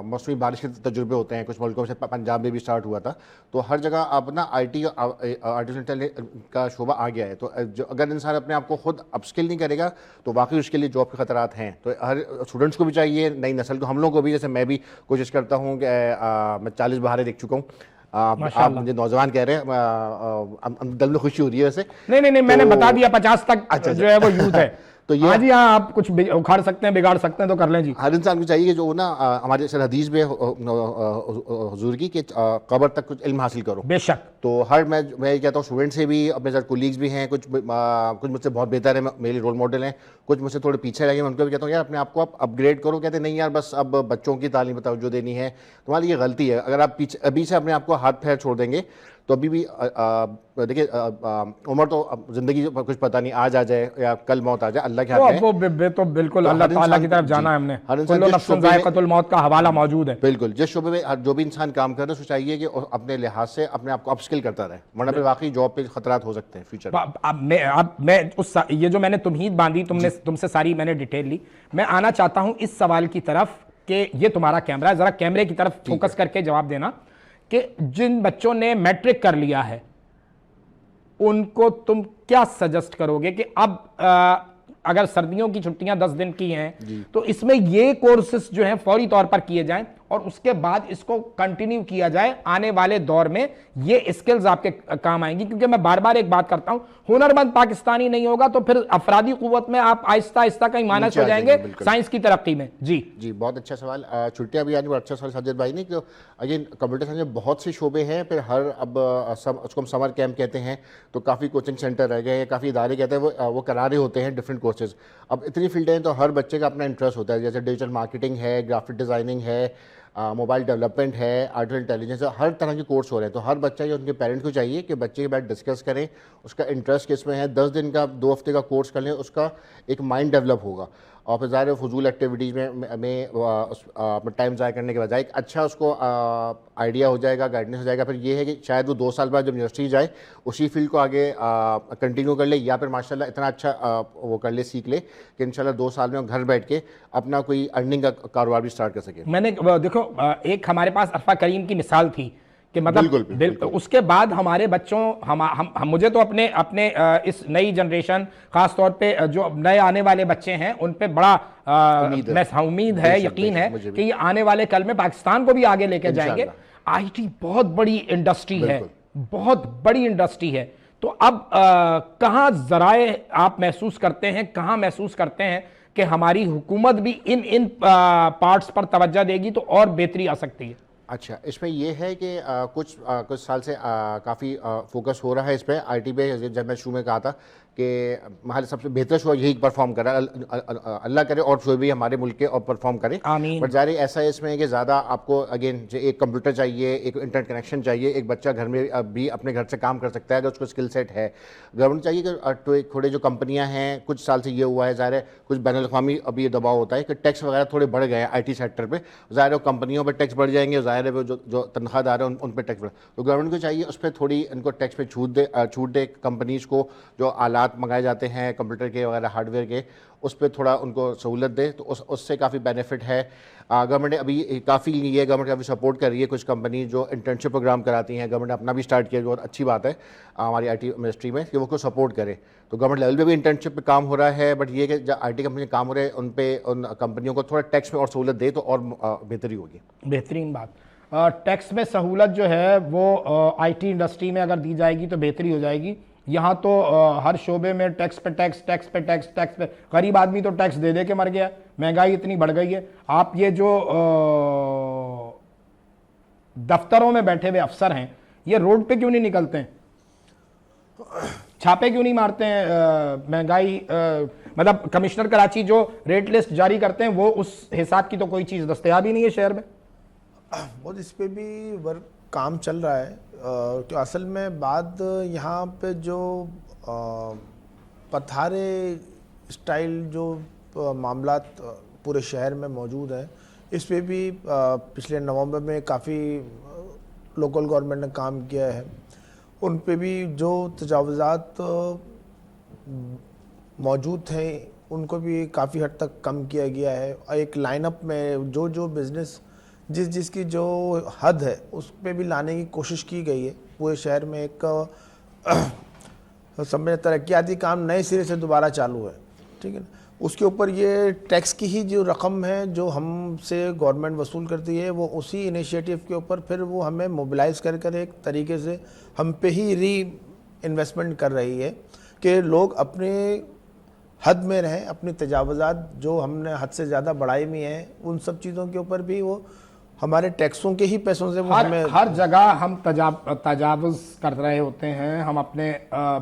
मौसमी बारिश के तजुर्बे होते हैं कुछ मुल्कों में, पंजाब में भी स्टार्ट हुआ था, तो हर जगह अब ना IT आर्टिफिशियल इंटेलिजेंस का शोबा आ गया है। तो जो अगर इंसान अपने आप को खुद अपस्किल नहीं करेगा तो वाकई उसके लिए जॉब के खतरात हैं। तो हर स्टूडेंट्स को भी चाहिए, नई नस्ल को, हम लोगों को भी, जैसे मैं भी कोशिश करता हूँ कि मैं 40 बहारें देख चुका हूँ। आप मुझे नौजवान कह रहे हैं, दिल में खुशी हो रही है वैसे। नहीं, मैंने बता दिया 50 तक जो है वो यूथ है। तो ये जी हाँ, आप कुछ उखाड़ सकते हैं, बिगाड़ सकते हैं, तो कर लें जी। हर इंसान को चाहिए कि जो ना हमारे सर हदीस में हुजूर की कि कब्र तक कुछ इल्म हासिल करो। बेशक। तो हर मैं कहता हूँ स्टूडेंट से भी, अपने साथ कोलीग्स भी हैं, कुछ मुझसे बहुत बेहतर है, मेरे रोल मॉडल हैं, कुछ मुझसे थोड़े पीछे रह गए, उनको भी कहता हूँ यार अपने आप को आप अपग्रेड करो। कहते नहीं यार बस अब बच्चों की तालीम बताओ जो देनी है, तुम्हारी ये गलती है। अगर आप पीछे अभी से अपने आप को हाथ पैर छोड़ देंगे तो अभी भी देखिए उम्र तो ज़िंदगी कुछ पता नहीं, आज आ जाए या कल मौत आ जाए, अल्लाह के हाथ में। वो तो बिल्कुल अल्लाह ताला की तरफ जाना है हमने। कुल्लु नफ्सिन ज़ाइक़तुल मौत का हवाला मौजूद है। बिल्कुल, जिस शोबे में जो भी इंसान काम कर रहा है उसको चाहिए कि अपने लिहाज से अपने आप को अपस्किल करता रहे, वरना फिर वाकई जॉब पे खतरात हो सकते हैं फ्यूचर में। अब मैं उस ये जो मैंने तुमहीद बांधी, तुमसे सारी मैंने डिटेल ली, मैं आना चाहता हूँ इस सवाल की तरफ कि ये तुम्हारा कैमरा है, जरा कैमरे की तरफ फोकस करके जवाब देना कि जिन बच्चों ने मैट्रिक कर लिया है उनको तुम क्या सजेस्ट करोगे कि अब अगर सर्दियों की छुट्टियां 10 दिन की हैं तो इसमें ये कोर्सेस जो हैं फौरी तौर पर किए जाएं और उसके बाद इसको कंटिन्यू किया जाए। आने वाले दौर में ये स्किल्स आपके काम आएंगी, क्योंकि मैं बार बार एक बात करता हूं, हुनरमंद पाकिस्तानी नहीं होगा तो फिर अफरादी कुव्वत में आप आहिस्ता आहिस्ता कहीं माइनस हो जाएंगे साइंस की तरक्की में। जी, बहुत अच्छा सवाल। छुट्टियां भी आने पर अच्छा सवाल साजिद भाई ने, कि अगेन कंप्यूटर साइंस में बहुत से शोबे हैं, फिर हर अब उसको हम समर कैंप कहते हैं, तो काफ़ी कोचिंग सेंटर रह गए हैं, काफ़ी इदारे कहते हैं वो करा रहे होते हैं डिफरेंट कोर्सेज। अब इतनी फील्डें हैं तो हर बच्चे का अपना इंटरेस्ट होता है, जैसे डिजिटल मार्केटिंग है, ग्राफिक डिज़ाइनिंग है, मोबाइल डेवलपमेंट है, आर्टिफिशियल इंटेलिजेंस है, हर तरह के कोर्स हो रहे हैं। तो हर बच्चा या उनके पेरेंट्स को चाहिए कि बच्चे के बाद डिस्कस करें उसका इंटरेस्ट किस में है। 10 दिन का 2 हफ्ते का कोर्स कर लें, उसका एक माइंड डेवलप होगा और फिर ज़ाहिर फजूल एक्टिविटीज़ में अपना टाइम ज़ाया करने के बजाय एक अच्छा उसको आइडिया हो जाएगा, गाइडेंस हो जाएगा। फिर ये है कि शायद वो 2 साल बाद जब यूनिवर्सिटी जाए उसी फील्ड को आगे कंटिन्यू कर ले, या फिर माशाल्लाह इतना अच्छा वो कर ले, सीख ले कि इंशाल्लाह 2 साल में वो घर बैठ के अपना कोई अर्निंग का कारोबार भी स्टार्ट कर सके। मैंने देखो एक हमारे पास अरफा करीम की मिसाल थी कि मतलब बिल्कुल उसके बाद हमारे बच्चों हम मुझे तो अपने इस नई जनरेशन खास तौर पे जो नए आने वाले बच्चे हैं उन पे बड़ा उम्मीद है, यकीन है कि ये आने वाले कल में पाकिस्तान को भी आगे लेके जाएंगे। आईटी बहुत बड़ी इंडस्ट्री है, बहुत बड़ी इंडस्ट्री है। तो अब कहाँ जराए आप महसूस करते हैं, कहाँ महसूस करते हैं कि हमारी हुकूमत भी इन पार्ट्स पर तवज्जो देगी तो और बेहतरी आ सकती है? अच्छा, इसमें यह है कि कुछ साल से काफ़ी फोकस हो रहा है इस पर आईटी पे। जब मैं शुरू में कहा था कि हमारे सबसे बेहतर शो यही परफॉर्म कर रहा है, अल्लाह करे और शो भी हमारे मुल्क के और परफॉर्म करें, आमीन। बट ज़ाहिर ऐसा है इसमें कि ज़्यादा आपको अगेन एक कंप्यूटर चाहिए, एक इंटरनेट कनेक्शन चाहिए। एक बच्चा घर में भी अपने घर से काम कर सकता है अगर उसको स्किल सेट है। गवर्नमेंट चाहिए कि थोड़े जो कंपनियाँ हैं, कुछ साल से ये हुआ है, ज़ाहिर है कुछ बैनुल-अक़वामी अभी ये दबाव होता है कि टैक्स वगैरह थोड़े बढ़ गए हैं आईटी सेक्टर पे। ज़ाहिर है कंपनियों पर टैक्स बढ़ जाएंगे, ज़ाहिर है जो तनख्वाहदार है उन पर टैक्स बढ़, तो गवर्नमेंट को चाहिए उस पर थोड़ी इनको टैक्स पे छूट दे कंपनीज़ को। जो आलात मंगाए जाते हैं कंप्यूटर के वगैरह हार्डवेयर के, उस पर थोड़ा उनको सहूलत दे, तो उससे काफ़ी बेनिफिट है। गवर्नमेंट अभी काफ़ी ये गवर्नमेंट काफ़ी सपोर्ट कर रही है। कुछ कंपनी जो इंटर्नशिप प्रोग्राम कराती हैं, गवर्नमेंट अपना भी स्टार्ट किया, जो बहुत अच्छी बात है हमारी आईटी मिनिस्ट्री में कि वो को सपोर्ट करे। तो गवर्नमेंट लेवल पे भी इंटर्नशिप पे काम हो रहा है, बट ये कि जब आईटी कंपनी काम हो रहे हैं उन कंपनियों को थोड़ा टैक्स में और सहूलत दे तो और बेहतरी होगी। बेहतरीन बात। टैक्स में सहूलत जो है वो आईटी इंडस्ट्री में अगर दी जाएगी तो बेहतरी हो जाएगी। यहाँ तो हर शोबे में टैक्स पे टैक्स। गरीब आदमी तो टैक्स दे दे के मर गया, महंगाई इतनी बढ़ गई है। आप ये जो दफ्तरों में बैठे हुए अफसर हैं, ये रोड पे क्यों नहीं निकलते हैं, छापे क्यों नहीं मारते हैं? महंगाई मतलब कमिश्नर कराची जो रेट लिस्ट जारी करते हैं वो उस हिसाब की तो कोई चीज़ दस्तयाब ही नहीं है शहर में। बहुत इस पे भी वर्क काम चल रहा है। तो असल में बात यहाँ पे जो पथारे स्टाइल जो मामलात पूरे शहर में मौजूद है, इस पे भी पिछले नवंबर में काफ़ी लोकल गवर्नमेंट ने काम किया है। उन पे भी जो तजावुज़ात मौजूद थे उनको भी काफ़ी हद तक कम किया गया है। एक लाइनअप में जो बिज़नेस जिसकी जो हद है उस पे भी लाने की कोशिश की गई है। पूरे शहर में एक समझ तरक्याती काम नए सिरे से दोबारा चालू है, ठीक है ना। उसके ऊपर ये टैक्स की ही जो रकम है जो हमसे गवर्नमेंट वसूल करती है, वो उसी इनिशिएटिव के ऊपर फिर वो हमें मोबिलाइज़ कर एक तरीके से हम पे ही री इन्वेस्टमेंट कर रही है कि लोग अपने हद में रहें। अपनी तजावुज़ात जो हमने हद से ज़्यादा बढ़ाई हुई हैं उन सब चीज़ों के ऊपर भी वो हमारे टैक्सों के ही पैसों से वो हमें हर जगह हम तजावुज़ कर रहे होते हैं। हम अपने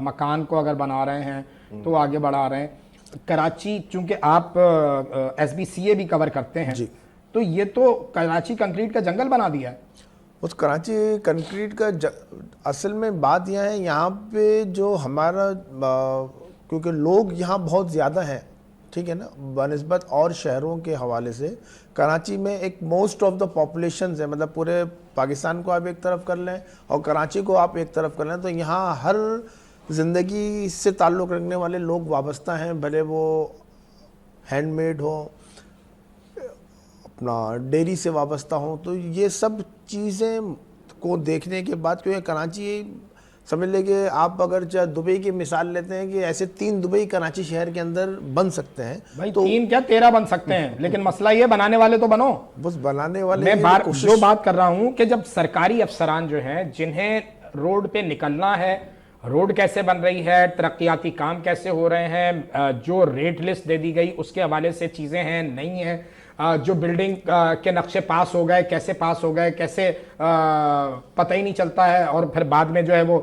मकान को अगर बना रहे हैं तो आगे बढ़ा रहे हैं। कराची चूंकि आप SBCA भी कवर करते हैं जी, तो ये तो कराची कंक्रीट का जंगल बना दिया है। उस कराची कंक्रीट का असल में बात यह है, यहाँ पे जो हमारा क्योंकि लोग यहाँ बहुत ज़्यादा हैं, ठीक है ना, बनिस्बत और शहरों के हवाले से कराची में एक मोस्ट ऑफ द पॉपुलेशन है। मतलब पूरे पाकिस्तान को आप एक तरफ कर लें और कराची को आप एक तरफ कर लें, तो यहाँ हर ज़िंदगी से ताल्लुक़ रखने वाले लोग वाबस्ता हैं, भले वो हैंडमेड हो, अपना डेयरी से वाबस्ता हों, तो ये सब चीज़ें को देखने के बाद, क्योंकि कराची समझ लें कि आप अगर चाहे दुबई की मिसाल लेते हैं कि ऐसे 3 दुबई कराची शहर के अंदर बन सकते हैं। भाई तो 3 क्या 13 बन सकते हैं, लेकिन मसला ये बनाने वाले तो बनो। बस बनाने वाले मैं जो बात कर रहा हूं कि जब सरकारी अफसरान जो हैं जिन्हें रोड पे निकलना है, रोड कैसे बन रही है, तरक्याती काम कैसे हो रहे हैं, जो रेट लिस्ट दे दी गई उसके हवाले से चीज़ें हैं नहीं है, जो बिल्डिंग के नक्शे पास हो गए, कैसे पास हो गए, कैसे पता ही नहीं चलता है, और फिर बाद में जो है वो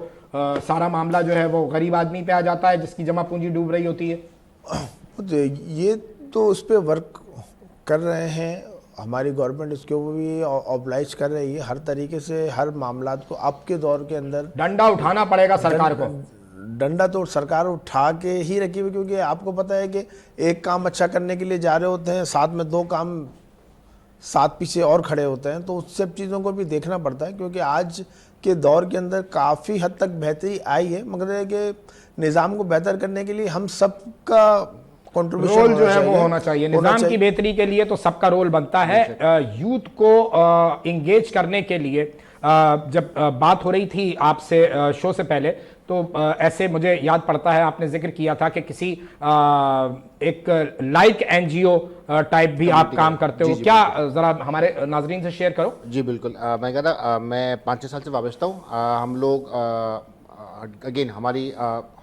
सारा मामला जो है वो गरीब आदमी पे आ जाता है जिसकी जमा पूंजी डूब रही होती है। ये तो उस पर वर्क कर रहे हैं, हमारी गवर्नमेंट इसके ऊपर भी ऑब्लाइज कर रही है हर तरीके से। हर मामला को अब के दौर के अंदर डंडा उठाना पड़ेगा सरकार को। डंडा तो सरकार उठा के ही रखी हुई, क्योंकि आपको पता है कि एक काम अच्छा करने के लिए जा रहे होते हैं, साथ में 2 काम साथ पीछे और खड़े होते हैं, तो उस सब चीज़ों को भी देखना पड़ता है। क्योंकि आज के दौर के अंदर काफ़ी हद तक बेहतरी आई है, मगर है कि निज़ाम को बेहतर करने के लिए हम सबका कंट्रीब्यूशन रोल जो है वो होना चाहिए। निज़ाम की बेहतरी के लिए तो सबका रोल बनता है। यूथ को इंगेज करने के लिए जब बात हो रही थी आपसे शो से पहले, तो ऐसे मुझे याद पड़ता है आपने जिक्र किया था कि किसी एक लाइक एनजीओ टाइप भी आप काम करते हो, क्या जरा हमारे नाजरीन से शेयर करो। जी बिल्कुल, मैं कह रहा मैं 5-6 साल से वाबस्ता हूँ। हम लोग अगेन हमारी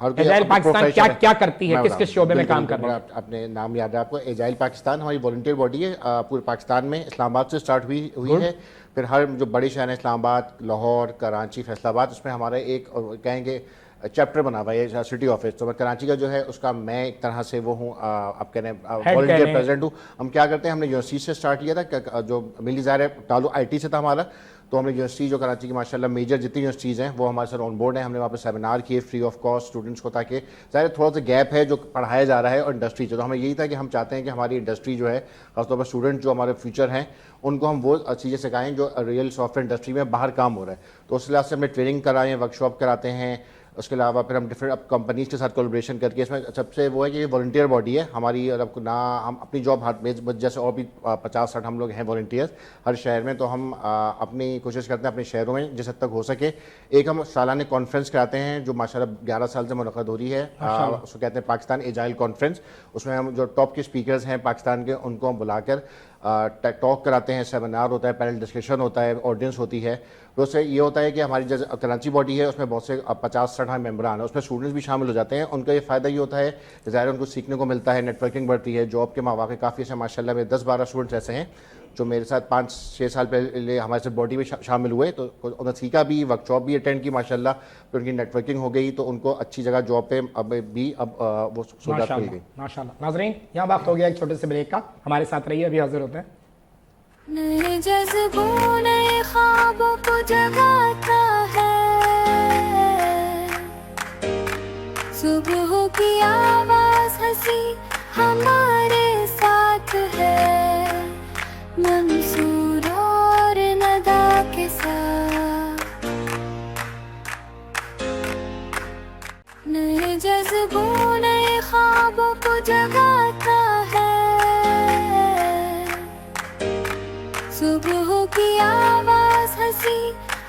हर एजाइल पाकिस्तान क्या क्या करती है, किस किस शोबे में काम कर रही है? अपने नाम याद है आपको, एजाइल पाकिस्तान हमारी वॉलंटियर बॉडी है, पूरे पाकिस्तान में इस्लामाबाद से स्टार्ट हुई है, फिर हर जो बड़े शहर हैं इस्लामाबाद, लाहौर, कराची, फैसलाबाद, उसमें हमारा एक कहेंगे चैप्टर बना हुआ है सिटी ऑफिस। तो मैं कराची का जो है उसका मैं एक तरह से वो हूँ, आप कह रहे हैं वॉलंटियर प्रेसिडेंट हूँ। हम क्या करते हैं, हमने यूनिवर्सिटी से स्टार्ट किया था, जो मिली ज़ाहिर है ताल्लुक IT से था हमारा, तो हमने यूनिवर्सिटी जो कराची की माशाल्लाह मेजर जितनी यूनिवर्सिटीज़ हैं वो हमारे साथ ऑन बोर्ड हैं। हमने वहाँ पे सेमिनार किए फ्री ऑफ कॉस्ट स्टूडेंट्स को, ताकि ज़ाहिर थोड़ा सा गैप है जो पढ़ाया जा रहा है और इंडस्ट्री से। तो हमें यही था कि हम चाहते हैं कि हमारी इंडस्ट्री जो है, खासतौर पर स्टूडेंट जो हमारे फ्यूचर हैं, उनको हम वो चीज़ें सिखाएं जो रियल सॉफ्टवेयर इंडस्ट्री में बाहर काम हो रहा है। तो उस लिहाज से हमने ट्रेनिंग कराएं, वर्कशॉप कराते हैं। उसके अलावा फिर हम डिफरेंट कंपनीज़ के साथ कोलैबोरेशन करके, इसमें सबसे वो है कि ये वॉलंटियर बॉडी है हमारी, और आपको ना हम अपनी जॉब हाथ में जैसे और भी 50-60 हम लोग हैं वॉलंटियर्स हर शहर में। तो हम अपनी कोशिश करते हैं अपने शहरों में जिस हद तक हो सके। एक हम सालाना कॉन्फ्रेंस कराते हैं जो माशाल्लाह 11 साल से मुनक़्क़द हो रही है, उसको कहते हैं पाकिस्तान एजाइल कॉन्फ्रेंस। उसमें हम जो टॉप के स्पीकर्स हैं पाकिस्तान के, उनको हम बुलाकर टॉक कराते हैं, सेमिनार होता है, पैनल डिस्कशन होता है, ऑडियंस होती है। तो उससे ये होता है कि हमारी जैसे कराची बॉडी है उसमें बहुत से 50-60 मेंबरान हैं, उसमें स्टूडेंट्स भी शामिल हो जाते हैं। उनका ये फ़ायदा ये होता है कि ज़ाहिर उनको सीखने को मिलता है, नेटवर्किंग बढ़ती है, जॉब के मौके काफ़ी से माशाल्लाह में 10-12 स्टूडेंट्स ऐसे हैं जो मेरे साथ 5-6 साल पहले हमारे साथ बॉडी में शामिल हुए। तो उन्होंने सीखा भी, वर्कशॉप भी अटेंड की माशाल्लाह, फिर उनकी नेटवर्किंग हो गई, तो उनको अच्छी जगह जॉब पे अब वो सहूलियत मिल गई माशाल्लाह। नाज़रीन, यहाँ वक्त हो गया एक छोटे से ब्रेक का, हमारे साथ रहिए, अभी हाजिर होते हैं। नए जज्बों नए ख्वाबों को जगाता है, सुबह की आवाज हंसी हमारे साथ है, मंसूर और नदा के साथ। नए जज्बों नए ख्वाबों को जगाता है, सुबह की आवाज हंसी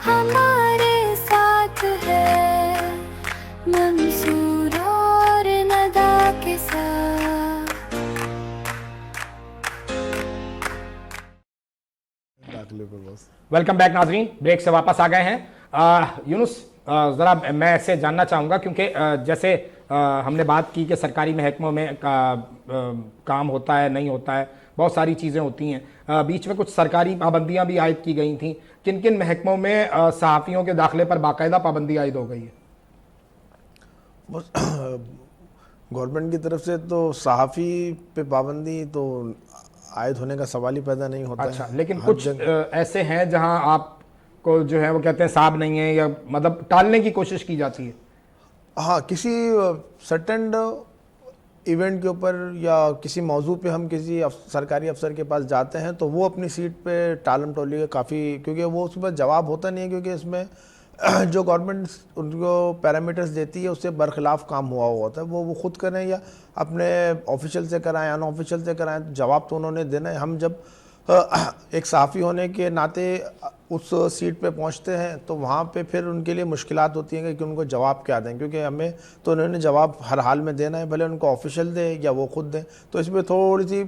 हमारे साथ है, मंसूर और नदा के साथ। वेलकम बैक नाजरीन, ब्रेक से वापस आ गए हैं। यूनुस, ज़रा मैं ऐसे जानना चाहूँगा, क्योंकि जैसे हमने बात की कि सरकारी महकमों में काम होता है नहीं होता है, बहुत सारी चीज़ें होती हैं। बीच में कुछ सरकारी पाबंदियां भी आयद की गई थी। किन किन महकमों में सहाफ़ियों के दाखिले पर बाकायदा पाबंदी आयद हो गई है? गवर्नमेंट की तरफ से तो सहाफ़ी पे पाबंदी तो आयद होने का सवाल ही पैदा नहीं होता। अच्छा, लेकिन कुछ ऐसे हैं जहां आपको जो है वो कहते हैं साहब नहीं है, या मतलब टालने की कोशिश की जाती है। हाँ, किसी सर्टेन इवेंट के ऊपर या किसी मौजू पे हम किसी सरकारी अफसर के पास जाते हैं तो वो अपनी सीट पे टालम टोली है काफ़ी, क्योंकि वो उस पर जवाब होता नहीं है, क्योंकि इसमें जो गवर्नमेंट उनको पैरामीटर्स देती है उससे बरखिलाफ़ काम हुआ होता है। वो खुद करें या अपने ऑफिशियल से कराएं, अनऑफिशियल से कराएं, जवाब तो उन्होंने देना है। हम जब एक सहाफ़ी होने के नाते उस सीट पे पहुंचते हैं तो वहाँ पे फिर उनके लिए मुश्किलात होती हैं कि उनको जवाब क्या दें, क्योंकि हमें तो उन्होंने जवाब हर हाल में देना है, भले उनको ऑफिशियल दें या वो खुद दें। तो इसमें थोड़ी सी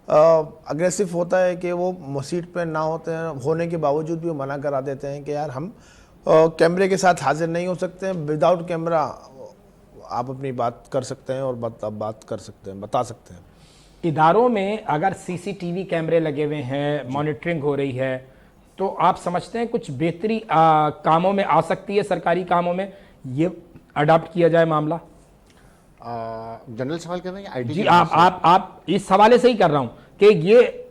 अग्रेसिव होता है कि वो सीट पे ना होने के बावजूद भी वो मना करा देते हैं कि यार हम कैमरे के साथ हाजिर नहीं हो सकते हैं, विदाउट कैमरा आप अपनी बात कर सकते हैं और बात कर सकते हैं, बता सकते हैं। इदारों में अगर सीसीटीवी कैमरे लगे हुए हैं, मॉनिटरिंग हो रही है, तो आप समझते हैं कुछ बेहतरी कामों में आ सकती है, सरकारी कामों में ये अडॉप्ट किया जाए मामला? जनरल सवाल कर रहे हैं आईटी? जी, आप इस हवाले से ही कर रहा हूं कि ये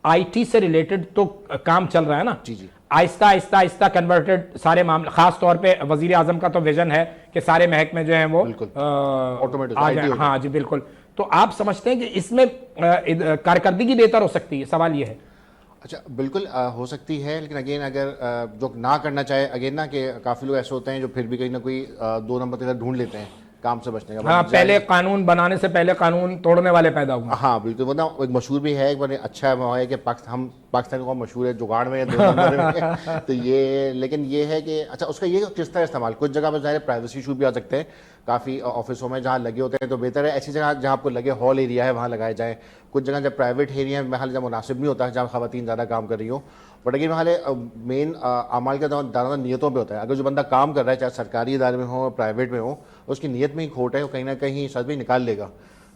आईटी से रिलेटेड तो काम चल रहा है ना। जी जी, आहिस्ता आहिस्ता आहिस्ता कन्वर्टेड सारे मामले, खास तौर पे वजीर आजम का तो विजन है कि सारे महकमे जो हैं वो ऑटोमेटिक आ जाए। हाँ जी बिल्कुल। तो आप समझते हैं कि इसमें कारकर्दगी बेहतर हो सकती है? सवाल ये है। अच्छा, बिल्कुल हो सकती है, लेकिन अगेन अगर जो ना करना चाहे, अगेन ना कि काफ़ी लोग ऐसे होते हैं जो फिर भी कहीं ना कोई 2 नंबर की तरह ढूंढ लेते हैं काम से बचने का। हाँ, पहले कानून बनाने से पहले कानून तोड़ने वाले पैदा हुए। हाँ बिल्कुल, वो ना एक मशहूर भी है, एक बार अच्छा है कि हम पाकिस्तान को मशहूर है जुगाड़ में 2 नंबर में तो ये, लेकिन ये है कि अच्छा उसका ये किस तरह इस्तेमाल, कुछ जगह पर ज़ाहिर प्राइवेसी इशू भी आ सकते हैं, काफ़ी ऑफिसों में जहाँ लगे होते हैं तो बेहतर है ऐसी जगह जहाँ आपको लगे हॉल एरिया है वहाँ लगाए जाए। कुछ जगह जब प्राइवेट एरिया में हाल जब मुनासिब नहीं होता है, जहाँ खवातीन ज़्यादा काम कर रही हो, बट अगेन हाल मेन अमाल का दाना नियतों पे होता है। अगर जो बंदा काम कर रहा है चाहे सरकारी इदारे में हो प्राइवेट में हो, उसकी नीयत में ही खोट है, वो कहीं ना कहीं सच भी निकाल लेगा।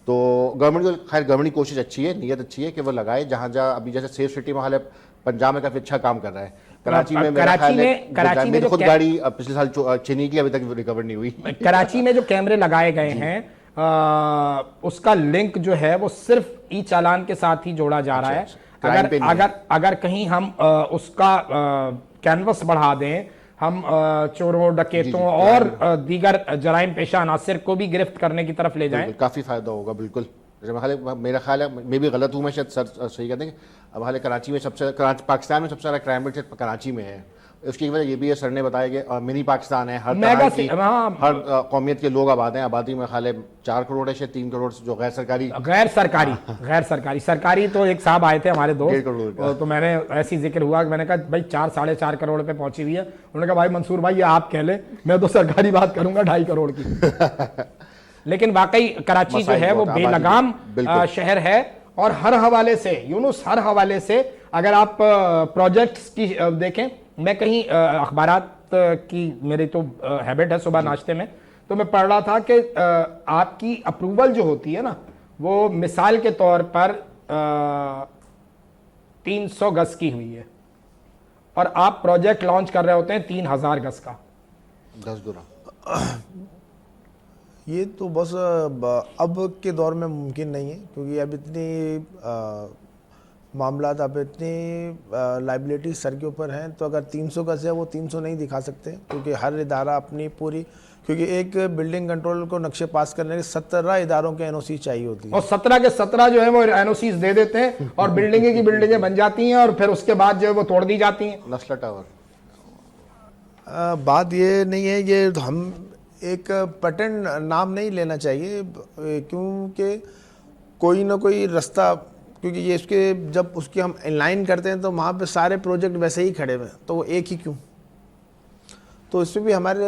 तो गवर्नमेंट को खैर गवर्नमेंट की कोशिश अच्छी है, नीयत अच्छी है कि वो लगाए जहाँ जहाँ अभी जैसे सेफ सिटी में हाल है, पंजाब में काफ़ी अच्छा काम कर रहा है। कराची में मेरा ख्याल है मेरी खुद गाड़ी पिछले साल चेन्नई की अभी तक रिकवर नहीं हुई। कराची में जो कैमरे लगाए गए हैं उसका लिंक जो है वो सिर्फ ई चालान के साथ ही जोड़ा जा रहा है। अगर कहीं हम उसका कैनवस बढ़ा दें, हम चोरों, डकैतों और दीगर जराइम पेशा अनासिर को भी गिरफ्त करने की तरफ ले जाएं, काफ़ी फायदा होगा। बिल्कुल, मेरा ख्याल है, मैं भी गलत हूँ, मैं शायद सर सही कहते हैं, अब हाल कराची में पाकिस्तान में सबसे ज़्यादा क्राइम रेट कराची में है। उसकी वजह ये भी है, सर ने बताया कि मिनी पाकिस्तान है, हर तरह की हर कौमियत के लोग आबाद हैं। आबादी में ख्याल है 4 करोड़ है, शायद 3 करोड़ जो गैर सरकारी तो एक साहब आए थे हमारे दोस्त, तो मैंने ऐसी जिक्र हुआ कि मैंने कहा भाई 4-4.5 करोड़ पे पहुंची हुई है। उन्होंने कहा भाई मंसूर भाई ये आप कह ले, मैं तो सरकारी बात करूंगा 2.5 करोड़ की। लेकिन वाकई कराची जो है वो बेलगाम शहर है, और हर हवाले से यूनुस, हर हवाले से अगर आप प्रोजेक्ट्स की देखें, मैं कहीं अखबारात की मेरी तो हैबिट है सुबह नाश्ते में, तो मैं पढ़ रहा था कि आपकी अप्रूवल जो होती है ना, वो मिसाल के तौर पर 300 गज की हुई है और आप प्रोजेक्ट लॉन्च कर रहे होते हैं 3000 गज का। 10 गुना। ये तो बस अब के दौर में मुमकिन नहीं है, क्योंकि अब इतनी मामला, अब इतनी लाइबिलिटी सर के ऊपर हैं। तो अगर 300 गज है वो 300 नहीं दिखा सकते, क्योंकि हर इदारा अपनी पूरी, क्योंकि एक बिल्डिंग कंट्रोल को नक्शे पास करने के 17 इदारों के एनओसी चाहिए होती है, और 17 के 17 जो है वो एनओसी दे देते हैं और बिल्डिंगें की बिल्डिंगें बन जाती हैं और फिर उसके बाद जो है वो तोड़ दी जाती हैं। नस्ला टावर बात ये नहीं है, ये हम एक पैटर्न नाम नहीं लेना चाहिए, क्योंकि कोई ना कोई रास्ता, क्योंकि ये इसके जब उसके हम इनलाइन करते हैं तो वहाँ पे सारे प्रोजेक्ट वैसे ही खड़े हुए हैं, तो वो एक ही क्यों? तो इसमें भी हमारे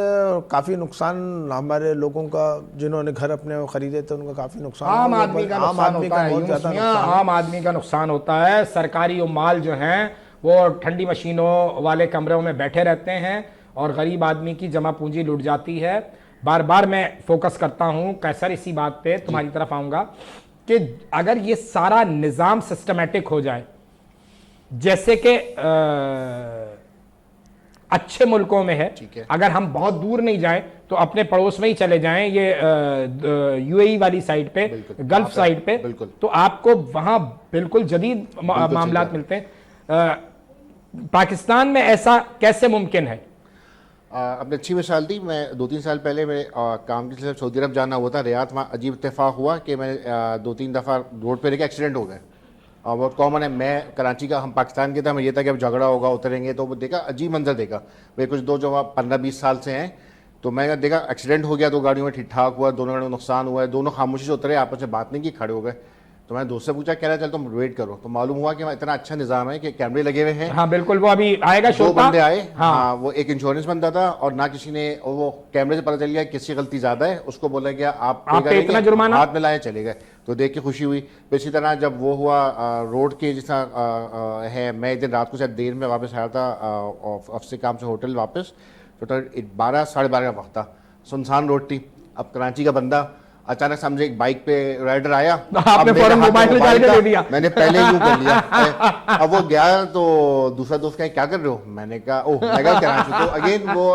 काफ़ी नुकसान, हमारे लोगों का जिन्होंने घर अपने खरीदे थे उनका काफ़ी नुकसान, आम आदमी का नुकसान होता है। सरकारी माल जो हैं वो ठंडी मशीनों वाले कमरों में बैठे रहते हैं और गरीब आदमी की जमा पूंजी लुट जाती है। बार बार मैं फोकस करता हूं कैसर इसी बात पे, तुम्हारी तरफ आऊंगा कि अगर ये सारा निज़ाम सिस्टमेटिक हो जाए, जैसे कि अच्छे मुल्कों में है, अगर हम बहुत दूर नहीं जाएं तो अपने पड़ोस में ही चले जाएं, ये यूएई वाली साइड पे, गल्फ साइड पे, तो आपको वहां बिल्कुल जदीद मामलात मिलते हैं। पाकिस्तान में ऐसा कैसे मुमकिन है? अपने अच्छी मिसाल दी। मैं 2-3 साल पहले मेरे काम के सिलसिले सऊदी अरब जाना हुआ था, रियाद। वहाँ अजीब इत्तेफाक हुआ कि मैं 2-3 दफ़ा रोड पे लेके एक्सीडेंट हो गए, और बहुत कॉमन है। मैं कराची का, हम पाकिस्तान के था, मैं ये था कि अब झगड़ा होगा, उतरेंगे, तो वो देखा अजीब मंजर देखा। वे कुछ दो जो 15-20 साल से हैं, तो मैं देखा एक्सीडेंट हो गया, 2 गाड़ियों में ठीक ठाक हुआ, दोनों गाड़ियों में नुकसान हुआ है, दोनों खामोशी से उतरे, आपस में बात नहीं की, खड़े हो गए। तो मैंने दोस्त से पूछा, कह रहा चल तुम वेट करो। तो मालूम हुआ कि वहाँ इतना अच्छा निज़ाम है कि कैमरे लगे हुए हैं। हाँ बिल्कुल, वो अभी आएगा शो दो का। बंदे आए, हाँ, हाँ, वो एक इंश्योरेंस बंदा था और ना किसी ने, और वो कैमरे से पता चल गया किसकी गलती ज्यादा है, उसको बोला गया आप पे पे इतना करेंगे, जुर्माना। हाथ में लाए चले गए। तो देख के खुशी हुई। तो इसी तरह जब वो हुआ रोड के जिस है, मैं एक दिन रात को शायद देर में वापस आया था ऑफिस से काम से होटल वापस, तो 12 साढ़े 12 का वक्त था, सुनसान रोड थी। अब कराची का बंदा, अचानक समझे एक बाइक पे राइडर आया, आपने अब मेरे फौरन हाथ में मोबाइल निकाल के था, दे दिया। मैंने पहले यूं कर लिया। अब वो गया तो दूसरा दोस्त कहा क्या कर रहे हो, मैंने कहा ओह, मैं कहा कराची। तो अगेन वो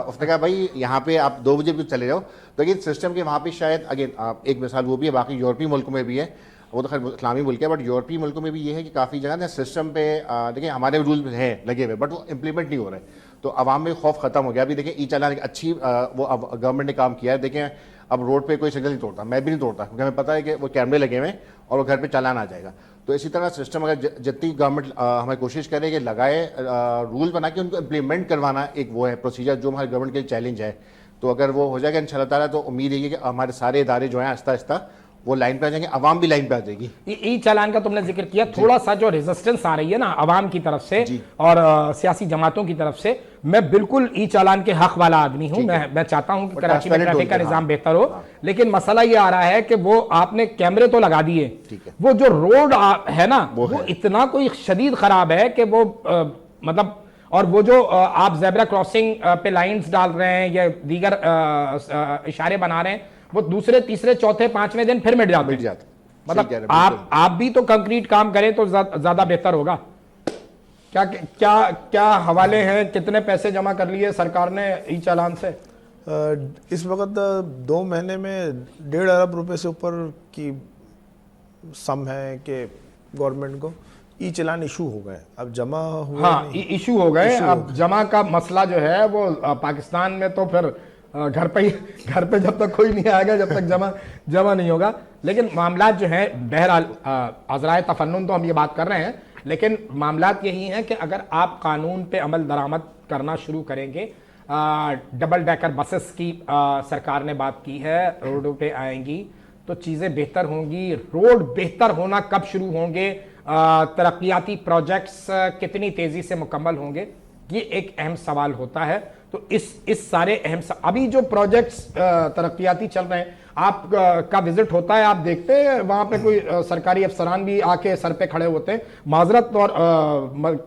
उसने कहा भाई यहाँ पे आप 2 बजे भी चले जाओ। तो अगेन सिस्टम के वहाँ पे शायद अगेन एक मिसाल वो भी है, बाकी यूरोपीय मुल्कों में भी है, वो तो खैर इस्लामी मुल्क है, बट यूरोपीय मुल्कों में भी ये है कि काफ़ी जगह ना सिस्टम पे देखिए हमारे रूल हैं लगे हुए, बट वो इम्प्लीमेंट नहीं हो रहे। तो आवाम में खौफ खत्म हो गया। अभी देखें ई चालान एक अच्छी वो गवर्नमेंट ने काम किया है। देखें अब रोड पे कोई सिग्नल नहीं तोड़ता, मैं भी नहीं तोड़ता, क्योंकि हमें पता है कि वो कैमरे लगे हुए हैं और वो घर पे चालान आ जाएगा। तो इसी तरह सिस्टम अगर जितनी गवर्नमेंट हमें कोशिश करे कि लगाए रूल बना के उनको इम्प्लीमेंट करवाना, एक वो है प्रोसीजर जो हमारे गवर्नमेंट के लिए चैलेंज है। तो अगर वो हो जाएगा इंशाल्लाह ताला, तो उम्मीद है कि हमारे सारे इदारे जो हैं आहिस्ता आहिस्ता वो लाइन पे आ जाएंगे, अवाम भी लाइन पे आ जाएगी। ई चालान का तुमने जिक्र किया, थोड़ा सा जो रेजिस्टेंस आ रही है ना अवाम की तरफ से और सियासी जमातों की तरफ से, मैं बिल्कुल ई चालान के हक वाला आदमी हूं। मैं चाहता हूं कि कराची में ट्रैफिक का निजाम बेहतर हो, लेकिन मसला ये आ रहा है कि वो आपने कैमरे तो लगा दिए, वो जो रोड है ना वो इतना कोई शदीद खराब है कि वो मतलब, और वो जो आप जेब्रा क्रॉसिंग पे लाइंस डाल रहे हैं या दीगर इशारे बना रहे हैं, वो दूसरे तीसरे चौथे पांचवें दिन फिर मिट जाते हैं। मतलब आप भी तो कंक्रीट काम करें तो ज्यादा बेहतर होगा। क्या क्या क्या हवाले हैं, कितने पैसे जमा कर लिए सरकार ने ई चालान से? इस वक्त 2 महीने में 1.5 अरब रुपए से ऊपर की सम है कि गवर्नमेंट को ई चालान इशू हो गए, अब जमा हुए। हाँ, इशू हो गए। अब जमा का मसला जो है वो पाकिस्तान में तो फिर घर पे जब तक कोई नहीं आएगा, जब तक जमा नहीं होगा। लेकिन मामला जो है, बहरहाल अज़राए तफन्नुन तो हम ये बात कर रहे हैं, लेकिन मामलात यही हैं कि अगर आप कानून पे अमल दरामद करना शुरू करेंगे, डबल डेकर बसेस की सरकार ने बात की है, रोडों पे आएंगी तो चीज़ें बेहतर होंगी। रोड बेहतर होना कब शुरू होंगे, तरक्याती प्रोजेक्ट्स कितनी तेज़ी से मुकम्मल होंगे, ये एक अहम सवाल होता है। तो इस सारे अहम अभी जो प्रोजेक्ट्स तरक्याती चल रहे हैं, आप का विजिट होता है, आप देखते हैं वहां पे कोई सरकारी अफसरान भी आके सर पे खड़े होते हैं, माजरत और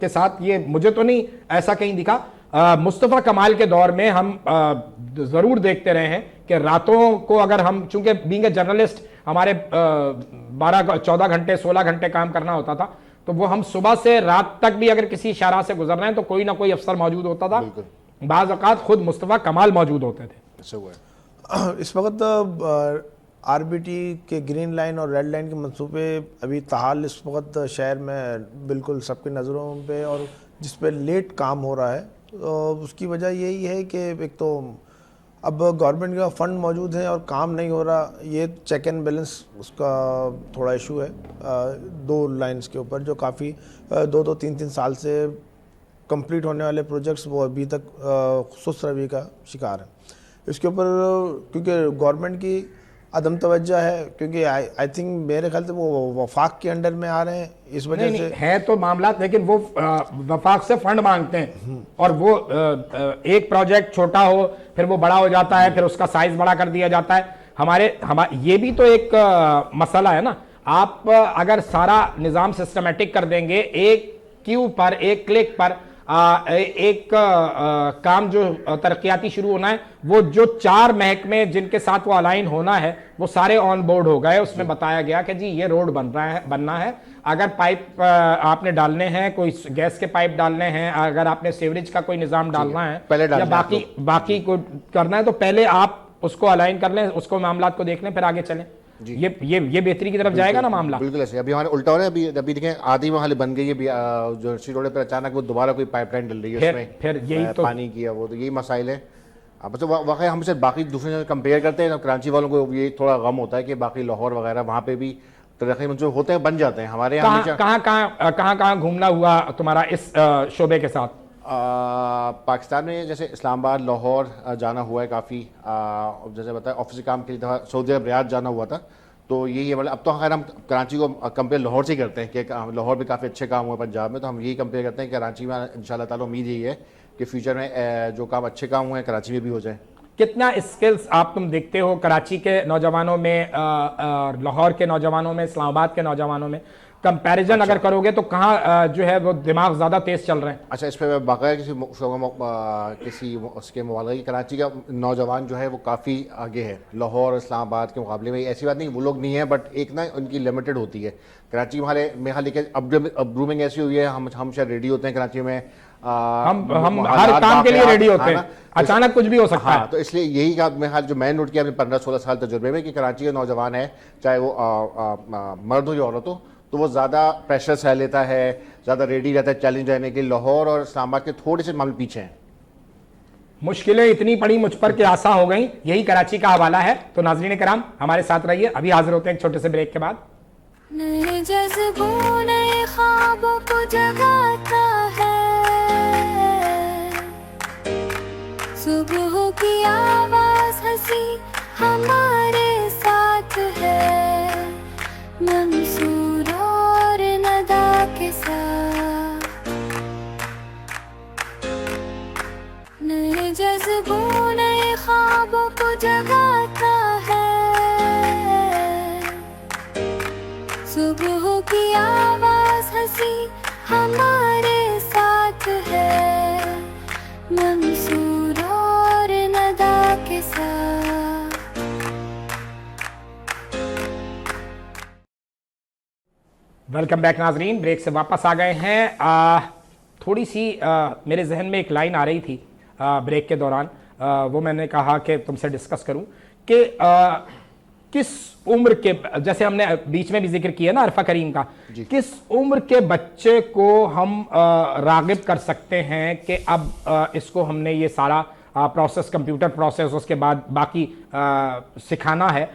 के साथ, ये मुझे तो नहीं ऐसा कहीं दिखा। मुस्तफ़ा कमाल के दौर में हम जरूर देखते रहे हैं कि रातों को अगर हम, चूंकि बीइंग ए जर्नलिस्ट हमारे 14 घंटे 16 घंटे काम करना होता था, तो वो हम सुबह से रात तक भी अगर किसी शाहराह से गुजर रहे हैं तो कोई ना कोई अफसर मौजूद होता था, बाज़ औक़ात खुद मुस्तफ़ा कमाल मौजूद होते थे। इस वक्त आरबीटी के ग्रीन लाइन और रेड लाइन के मंसूबे अभी ताहाल इस वक्त शहर में बिल्कुल सबकी नज़रों पे, और जिस पे लेट काम हो रहा है, तो उसकी वजह यही है कि एक तो अब गवर्नमेंट का फंड मौजूद है और काम नहीं हो रहा, ये चेक एंड बैलेंस उसका थोड़ा इशू है 2 लाइंस के ऊपर, जो काफ़ी 2-2, 3-3 साल से कंप्लीट होने वाले प्रोजेक्ट्स वो अभी तक सुस्त रवि का शिकार है। इसके ऊपर क्योंकि गवर्नमेंट की अदम तवज्जो है, क्योंकि आई थिंक मेरे ख्याल से वो वफाक के अंडर में आ रहे हैं, इस वजह से है तो मामला, लेकिन वो वफाक से फंड मांगते हैं और वो एक प्रोजेक्ट छोटा हो फिर वो बड़ा हो जाता है, फिर उसका साइज बड़ा कर दिया जाता है। हमारे ये भी तो एक मसला है ना। आप अगर सारा निज़ाम सिस्टमेटिक कर देंगे, एक क्यू पर, एक क्लिक पर एक काम जो तरक्याती शुरू होना है, वो जो 4 महकमे जिनके साथ वो अलाइन होना है वो सारे ऑन बोर्ड हो गए। उसमें बताया गया कि जी ये रोड बनना है, अगर पाइप आपने डालने हैं, कोई गैस के पाइप डालने हैं, अगर आपने सीवरेज का कोई निज़ाम डालना है या बाकी को करना है, तो पहले आप उसको अलाइन कर लें, उसको मामलात को देख लें, फिर आगे चलें। ये बेहतरी की तरफ जाएगा ना मामला। बिल्कुल ऐसे। अभी हमारे उल्टा हो रहा है। अभी देखें आधी महल बन गई है, जो सी रोड पर अचानक वो दोबारा कोई पाइपलाइन डल रही है, उसमें फिर यही तो पानी की है, वो तो यही मसाइल है। अब तो वाकई हम सिर्फ बाकी दूसरे जगह कंपेयर करते हैं, कराची वालों को ये थोड़ा गम होता है कि बाकी लाहौर वगैरह वहाँ पे भी तरक्की मंसूबे होते हैं, बन जाते हैं। हमारे यहाँ कहाँ घूमना हुआ तुम्हारा इस शोबे के साथ? पाकिस्तान में जैसे इस्लामाबाद, लाहौर जाना हुआ है काफ़ी। जैसे बताया ऑफिस काम के लिए सऊदी अरब रियाद जाना हुआ था, तो यही है, मतलब अब तो अगर हम कराची को कंपेयर लाहौर से ही करते हैं कि लाहौर में काफ़ी अच्छे काम हुए पंजाब में, तो हम यही कंपेयर करते हैं कि कराची में इंशाल्लाह ताला उम्मीद यही है कि फ्यूचर में जो काम अच्छे काम हुए हैं कराची में भी हो जाए। कितना स्किल्स आप तुम देखते हो कराची के नौजवानों में, लाहौर के नौजवानों में, इस्लामाबाद के नौजवानों में कंपैरिजन अगर करोगे तो कहाँ जो है वो दिमाग ज़्यादा तेज़ चल रहे हैं? अच्छा, इस पर बाकायदा किसी उसके मुबालगे की कराची का नौजवान जो है वो काफ़ी आगे है लाहौर और इस्लामाबाद के मुकाबले में। ऐसी बात नहीं वो लोग नहीं है, बट एक ना उनकी लिमिटेड होती है। कराची में हाल लेकिन अब ग्रूमिंग ऐसी हुई है, हम शायद रेडी होते हैं कराची में, हम हर काम के लिए रेडी होते हैं, अचानक कुछ भी हो सकता है। तो इसलिए यही हाल जो मैं नोट किया अपने 15-16 साल तजुर्बे में कि कराची का नौजवान है, चाहे वो मर्द हो या औरत हो, तो वो ज़्यादा प्रेशर सह लेता है, ज़्यादा रेडी रहता है चैलेंज रहने के। लाहौर और इस्लामाबाद के थोड़े से मामले पीछे हैं। मुश्किलें इतनी पड़ी मुझ पर कि आसान हो गई, यही कराची का हवाला है। तो नाज़रीन कराम हमारे साथ रहिए, अभी हाजिर होते हैं एक छोटे से ब्रेक के बाद। नए जज्बों नए ख्वाबों को जगाता है, सुबह की आवाज हंसी हमारे साथ है, मंसूर और नदा के साथ। नए जज्बों नए ख्वाबों को जगाता है, सुबह की आवाज हंसी हमारे साथ है, मंसूर और नदा के साथ। वेलकम बैक नाजरीन, ब्रेक से वापस आ गए हैं। थोड़ी सी मेरे जहन में एक लाइन आ रही थी ब्रेक के दौरान, वो मैंने कहा कि तुमसे डिस्कस करूं कि किस उम्र के, जैसे हमने बीच में भी जिक्र किया ना अरफा करीम का, किस उम्र के बच्चे को हम रागिब कर सकते हैं कि अब इसको हमने ये सारा प्रोसेस, कंप्यूटर प्रोसेस, उसके बाद बाकी सिखाना है।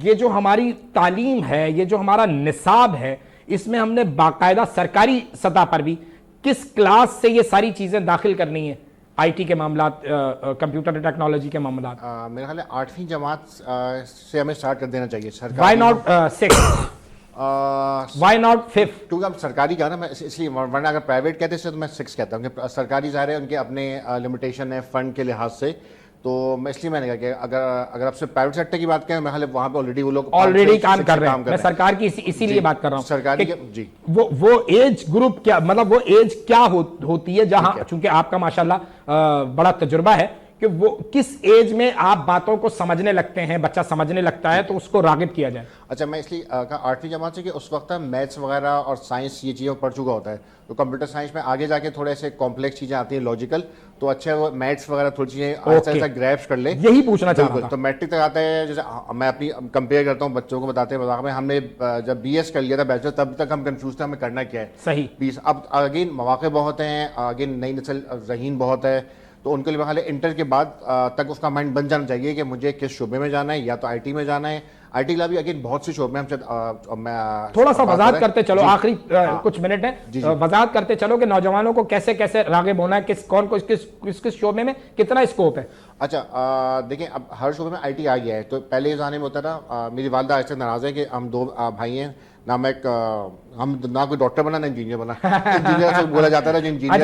ये जो हमारी तालीम है, ये जो हमारा निसाब है, इसमें हमने बाकायदा सरकारी सतह पर भी किस क्लास से ये सारी चीज़ें दाखिल करनी है? आईटी के मामला, कंप्यूटर टेक्नोलॉजी के मामला, मेरे ख्याल है 8वीं जमात से हमें स्टार्ट कर देना चाहिए। सरकारी वाई नॉट 6, वाई नॉट 5? क्योंकि अब सरकारी का ना, मैं इसलिए, वरना अगर प्राइवेट कहते हैं तो मैं 6 कहता हूँ कि सरकारी ज़ाहिर है उनके अपने लिमिटेशन है फंड के लिहाज से। तो मैं इसलिए मैंने कहा कि अगर आपसे प्राइवेट सेक्टर की बात करें, मैं हाल वहाँ पे ऑलरेडी वो लोग ऑलरेडी काम कर रहे हैं। मैं सरकार की इसीलिए बात कर रहा हूँ। सरकारी जी, वो एज ग्रुप क्या, मतलब वो एज क्या होती है जहां, चूंकि आपका माशाल्लाह बड़ा तजुर्बा है, कि वो किस एज में आप बातों को समझने लगते हैं, बच्चा समझने लगता है, तो उसको रागिब किया जाए। अच्छा, मैं इसलिए कहा 8वीं जमात से कि उस वक्त मैथ्स वगैरह और साइंस ये चीज़ें पढ़ चुका होता है, तो कंप्यूटर साइंस में आगे जाके थोड़े ऐसे कॉम्प्लेक्स चीज़ें आती हैं, लॉजिकल, तो अच्छा वो मैथ्स वगैरह थोड़ी चीज़ें ऐसा ग्रैप्स कर ले। यही पूछना चाह रहा था। तो मैट्रिक तक आता है, जैसे मैं अपनी कंपेयर करता हूँ बच्चों को बताते हैं, हमने जब BS कर लिया था बैचलर, तब तक हम कंफ्यूज थे हमें करना क्या है। सही। अब अगेन मौके बहुत हैं, अगेन नई नस्ल ज़हीन बहुत है, तो उनके लिए हाल इंटर के बाद तक उसका माइंड बन जाना चाहिए कि मुझे किस शोबे में जाना है, या तो आईटी में जाना है। आईटी का भी अगेन बहुत से शोबे हम थोड़ा सा वजाहत करते चलो, आखिरी कुछ मिनट है, वजाहत करते चलो कि नौजवानों को कैसे कैसे रागिब होना है, किस शोबे में कितना स्कोप है। अच्छा, देखिए अब हर शोबे में आईटी आ गया है, तो पहले ज़माने में होता था, मेरी वालदा ऐसे नाराज़ है कि हम 2 भाई हैं ना, हम ना कोई डॉक्टर बना ना इंजीनियर बना, इंजीनियर से बोला जाता था जो इंजीनियर,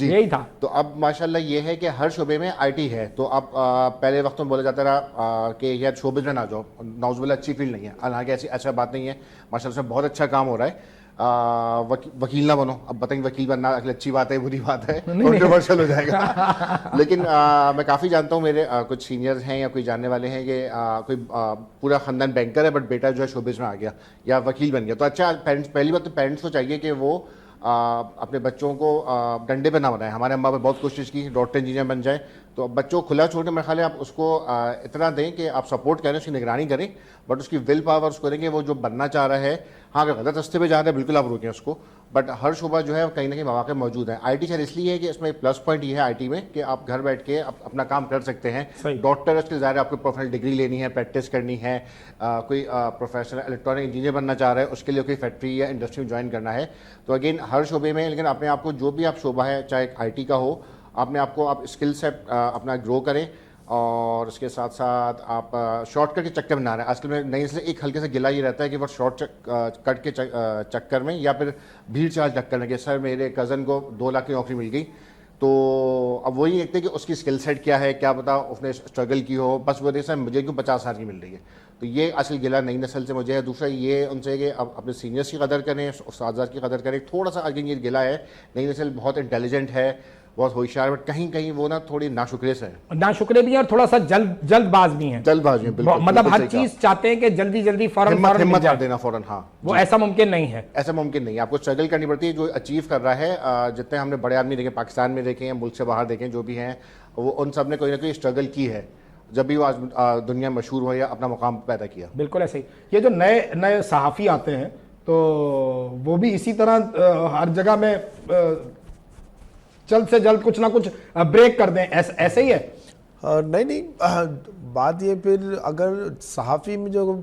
यही था। तो अब माशाल्लाह ये है कि हर शोबे में आईटी है। तो अब पहले वक्त में बोला जाता था कि यार शोबे में ना जाओ, नाउज़ुबिल्लाह अच्छी फील्ड नहीं है, हालांकि ऐसी अच्छा बात नहीं है, माशाल्लाह से बहुत अच्छा काम हो रहा है। वकील ना बनो, अब बताएंगे वकील बनना अच्छी बात है बुरी बात है, कंट्रोवर्शियल हो जाएगा। लेकिन मैं काफ़ी जानता हूँ, मेरे कुछ सीनियर्स हैं या कोई जानने वाले हैं कि कोई पूरा ख़ानदान बैंकर है, बट बेटा जो है शोबिज़ में आ गया या वकील बन गया। तो अच्छा, पेरेंट्स, पहली बात तो पेरेंट्स को चाहिए कि वो अपने बच्चों को डंडे पे ना बनाए। हमारे अम्मा ने बहुत कोशिश की डॉक्टर इंजीनियर बन जाए, तो बच्चों को खुला छोड़ के मेरे ख्याल है आप उसको इतना दें कि आप सपोर्ट करें, उसकी निगरानी करें, बट उसकी विल पावर उसको देंगे, वो जो बनना चाह रहा है। हाँ, अगर गलत रास्ते पे जा रहा है बिल्कुल आप रोकें उसको, बट हर शोबा जो है कहीं ना कहीं मौके मौजूद है। आईटी शायद इसलिए है कि इसमें प्लस पॉइंट ये है आईटी में कि आप घर बैठ के अपना काम कर सकते हैं। डॉक्टर उसके ज़ाहिर आपको प्रोफेशनल डिग्री लेनी है, प्रैक्टिस करनी है, कोई प्रोफेशनल इलेक्ट्रॉनिक इंजीनियर बनना चाह रहा है, उसके लिए कोई फैक्ट्री या इंडस्ट्री में ज्वाइन करना है। तो अगेन हर शोबे में, लेकिन अपने आप को जो भी आप शोबा है, चाहे आईटी का हो, अपने आप को आप स्किल से अपना ग्रो करें, और उसके साथ साथ आप शॉर्टकट के चक्कर में ना रहे। आजकल में नई नस्ल एक हल्के से गिला ये रहता है कि वो शॉर्ट कट के चक्कर में या फिर भीड़ चाल चक्कर में कि सर मेरे कज़न को 2 लाख की नौकरी मिल गई, तो अब वही देखते हैं कि उसकी स्किल सेट क्या है, क्या पता उसने स्ट्रगल की हो, बस वो सर मुझे क्यों 50,000 की मिल रही है। तो ये असल गिला नई नस्ल से मुझे है। दूसरा ये उनसे कि अब अपने सीनियर्स की कदर करें, उस्ताद की कदर करें। थोड़ा सा अगेन ये गिला है, नई नस्ल बहुत इंटेलिजेंट है, बहुत होशियार, बट कहीं कहीं वो ना थोड़ी नाशुक्रे से है, नाशुक्रे भी हैं और थोड़ा सा जल्दबाज भी हैं। जल्दबाजी में बिल्कुल, मतलब हर चीज चाहते हैं कि जल्दी जल्दी फौरन हिम्मत कर देना फौरन। हाँ, वो ऐसा मुमकिन नहीं है, ऐसा मुमकिन नहीं है। आपको स्ट्रगल करनी पड़ती है। जो अचीव कर रहा है, जितने हमने बड़े आदमी देखे, पाकिस्तान में देखे हैं, मुल्क से बाहर देखे, जो भी हैं, वो उन सब ने कोई ना कोई स्ट्रगल की है, जब भी वो आज दुनिया में मशहूर हो या अपना मुकाम पैदा किया। बिल्कुल ऐसे ही। ये जो नए नए सहाफ़ी आते हैं तो वो भी इसी तरह हर जगह में जल्द से जल्द कुछ ना कुछ ब्रेक कर दें, ऐसे ही है? नहीं, बात ये फिर अगर सहाफ़ी में जो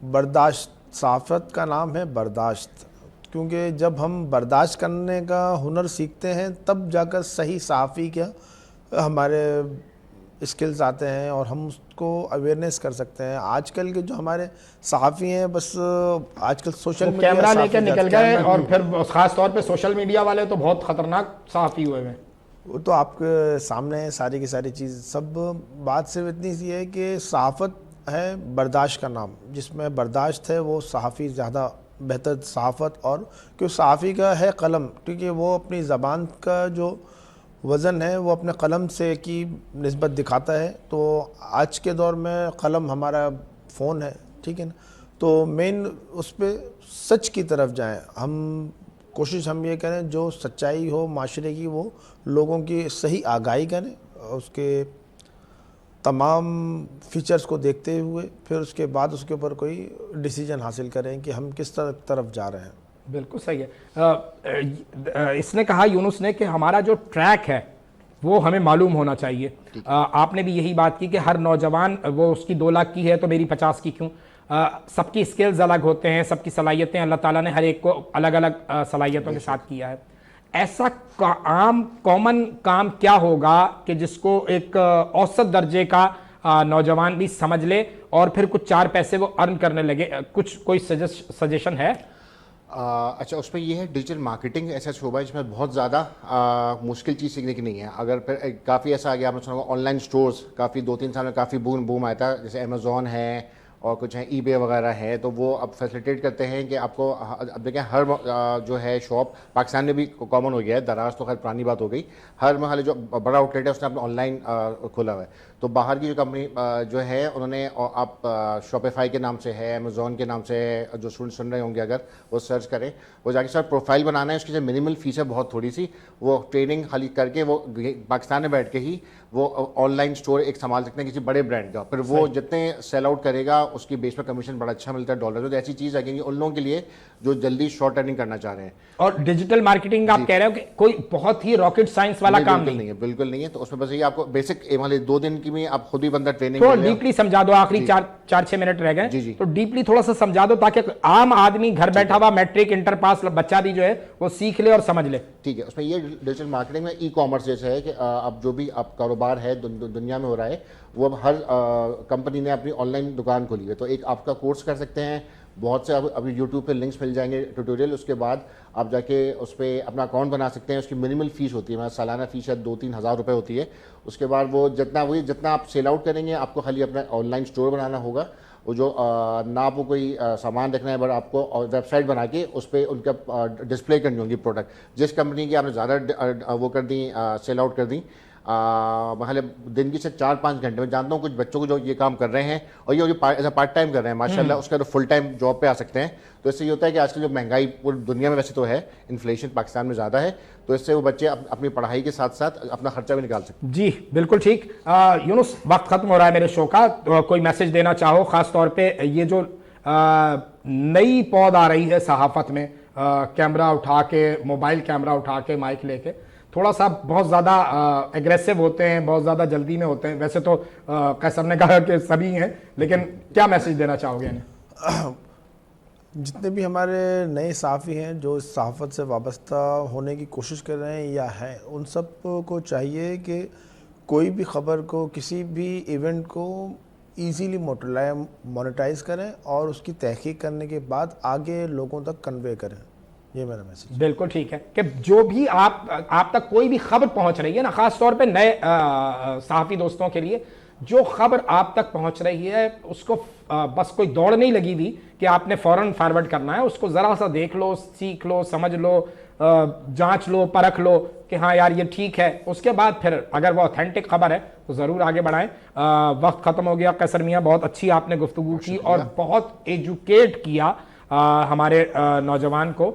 बर्दाश्त, सहाफ़त का नाम है बर्दाश्त, क्योंकि जब हम बर्दाश्त करने का हुनर सीखते हैं तब जाकर सही सहाफ़ी क्या हमारे स्किल्स आते हैं और हम उसको अवेयरनेस कर सकते हैं। आजकल के जो हमारे सहाफ़ी हैं, बस आजकल सोशल मीडिया कैमरा लेके निकल गए, और फिर ख़ास तौर पे सोशल मीडिया वाले तो बहुत ख़तरनाक सहाफ़ी हुए हैं। वो तो आपके सामने है सारी की सारी चीज़। सब बात सिर्फ इतनी सी है कि सहाफ़त है बर्दाश्त का नाम, जिसमें बर्दाश्त है वो सहाफ़ी ज़्यादा बेहतर सहाफ़त, और क्यों सहाफ़ी का है कलम, क्योंकि वो अपनी ज़बान का जो वज़न है वो अपने कलम से की निस्बत दिखाता है। तो आज के दौर में कलम हमारा फ़ोन है, ठीक है ना, तो मेन उस पर सच की तरफ जाएं हम। कोशिश हम ये करें जो सच्चाई हो माशरे की, वो लोगों की सही आगाही करें, उसके तमाम फीचर्स को देखते हुए फिर उसके बाद उसके ऊपर कोई डिसीजन हासिल करें कि हम किस तरफ जा रहे हैं। बिल्कुल सही है। इसने कहा, यूनुस ने, कि हमारा जो ट्रैक है वो हमें मालूम होना चाहिए। आपने भी यही बात की कि हर नौजवान, वो उसकी 2 लाख की है तो मेरी 50 की क्यों। सबकी स्किल्स अलग होते हैं, सबकी सलाहियतें, अल्लाह ताला ने हर एक को अलग अलग सलाहियतों के साथ किया है। ऐसा आम कॉमन काम क्या होगा कि जिसको एक औसत दर्जे का नौजवान भी समझ ले और फिर कुछ 4 पैसे वो अर्न करने लगे? कोई सजेशन है? अच्छा, उस पर यह है डिजिटल मार्केटिंग ऐसा शोबा है जिसमें बहुत ज़्यादा मुश्किल चीज़ सीखने की नहीं है। अगर फिर काफ़ी ऐसा आ गया, आपने सुना होगा ऑनलाइन स्टोर्स, काफ़ी 2-3 साल में काफ़ी बूम आया था, जैसे अमेज़ॉन है और कुछ है ईबे वगैरह है, तो वो अब फैसिलिटेट करते हैं कि आपको, अब देखें हर जो है शॉप पाकिस्तान में भी कॉमन हो गया है, दराज तो खैर पुरानी बात हो गई, हर महल जो बड़ा आउटलेट है उसने अपना ऑनलाइन खोला हुआ है। तो बाहर की जो कंपनी जो है उन्होंने, आप शॉपिफाई के नाम से है, अमेज़ॉन के नाम से है, जो स्टूडेंट सुन रहे होंगे अगर वो सर्च करें, वो जाके सर प्रोफाइल बनाना है, उसकी जो मिनिमल फीस है बहुत थोड़ी सी, वो ट्रेनिंग खाली करके वो पाकिस्तान में बैठ के ही वो ऑनलाइन स्टोर एक संभाल सकते हैं किसी बड़े ब्रांड का। फिर वो जितने सेल आउट करेगा उसकी बेस पर कमीशन बड़ा अच्छा मिलता है डॉलर में। तो ऐसी चीज़ आएगी उन लोगों के लिए जो जल्दी शॉर्ट अर्निंग करना चाह रहे हैं। और डिजिटल मार्केटिंग आप कह रहे हो कि कोई बहुत ही रॉकेट साइंस वाला काम नहीं है, बिल्कुल नहीं है। तो उसमें बस ये आपको बेसिक 2 दिन की में आप खुद ही बंदा ट्रेनिंग तो डीपली समझा दो। आखिरी 4-6 मिनट रह गए, तो डीपली थोड़ा सा समझा दो ताकि आम आदमी घर बैठा हुआ मैट्रिक इंटर पास बच्चा भी जो है वो सीख ले और समझ ले। ठीक है, उसमें ये डिजिटल मार्केटिंग में ई कॉमर्स जैसे है कि अब जो भी आप कारोबार है दुनिया में हो रहा है, वो अब हर कंपनी ने अपनी ऑनलाइन दुकान खोली है। तो एक आपका कोर्स कर सकते हैं, बहुत से अभी यूट्यूब पे लिंक्स मिल जाएंगे ट्यूटोरियल, उसके बाद आप जाके उस पर अपना अकाउंट बना सकते हैं। उसकी मिनिमल फीस होती है, सालाना फीस शायद 2-3 हज़ार रुपये होती है। उसके बाद वो जितना आप सेल आउट करेंगे, आपको खाली अपना ऑनलाइन स्टोर बनाना होगा। वो जो ना आपको कोई सामान देखना है, बट आपको वेबसाइट बना के उस पर उनका डिस्प्ले करनी होगी प्रोडक्ट। जिस कंपनी की आपने ज़्यादा वो कर दी, सेल आउट कर दी, मतलब दिन की से 4-5 घंटे में, जानता हूँ कुछ बच्चों को जो ये काम कर रहे हैं और ये ऐसा पार्ट टाइम कर रहे हैं माशाल्लाह, उसका तो फुल टाइम जॉब पे आ सकते हैं। तो इससे ये होता है कि आजकल जो महंगाई पूरी दुनिया में वैसे तो है, इन्फ्लेशन पाकिस्तान में ज़्यादा है, तो इससे वो बच्चे अपनी पढ़ाई के साथ साथ अपना खर्चा भी निकाल सकते हैं। जी बिल्कुल ठीक। यूनुस, वक्त खत्म हो रहा है मेरे शो का, तो कोई मैसेज देना चाहो खास तौर पे ये जो नई पौध आ रही है सहाफत में, कैमरा उठा के, मोबाइल कैमरा उठा के, माइक लेके, थोड़ा सा बहुत ज़्यादा एग्रेसिव होते हैं, बहुत ज़्यादा जल्दी में होते हैं। वैसे तो कैसर ने कहा कि सभी हैं, लेकिन क्या मैसेज देना चाहोगे इन्हें? जितने भी हमारे नए सहाफ़ी हैं जो इस सहाफ़त से वाबस्ता होने की कोशिश कर रहे हैं या हैं, उन सब को चाहिए कि कोई भी खबर को, किसी भी इवेंट को इजीली मोनेटाइज करें और उसकी तहकीक करने के बाद आगे लोगों तक कन्वे करें। ये मेरा मैसेज। बिल्कुल ठीक है कि जो भी आप तक कोई भी खबर पहुंच रही है ना, खास तौर पे नए सहाफ़ी दोस्तों के लिए, जो खबर आप तक पहुंच रही है उसको बस कोई दौड़ नहीं लगी हुई कि आपने फौरन फॉरवर्ड करना है। उसको ज़रा सा देख लो, सीख लो, समझ लो, जांच लो, परख लो कि हाँ यार ये ठीक है। उसके बाद फिर अगर वो ऑथेंटिक खबर है तो ज़रूर आगे बढ़ाएं। वक्त ख़त्म हो गया। कैसर मियाँ, बहुत अच्छी आपने गुफ्तगू की और बहुत एजुकेट किया हमारे नौजवान को।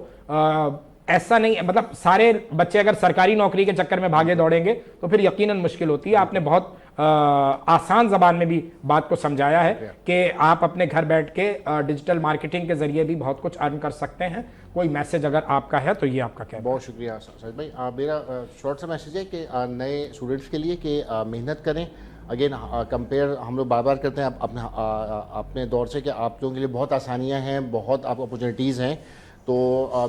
ऐसा नहीं, मतलब सारे बच्चे अगर सरकारी नौकरी के चक्कर में भागे दौड़ेंगे तो फिर यकीनन मुश्किल होती है। आपने बहुत आसान जबान में भी बात को समझाया है कि आप अपने घर बैठ के डिजिटल मार्केटिंग के जरिए भी बहुत कुछ अर्न कर सकते हैं। कोई मैसेज अगर आपका है तो ये आपका क्या है? बहुत शुक्रिया साजिद भाई। मेरा शॉर्ट सा मैसेज है कि नए स्टूडेंट्स के लिए कि मेहनत करें। अगेन कंपेयर हम लोग बार बार करते हैं अपने दौर से कि आप लोगों के लिए बहुत आसानियाँ हैं, बहुत आप अपॉर्चुनिटीज़ हैं। तो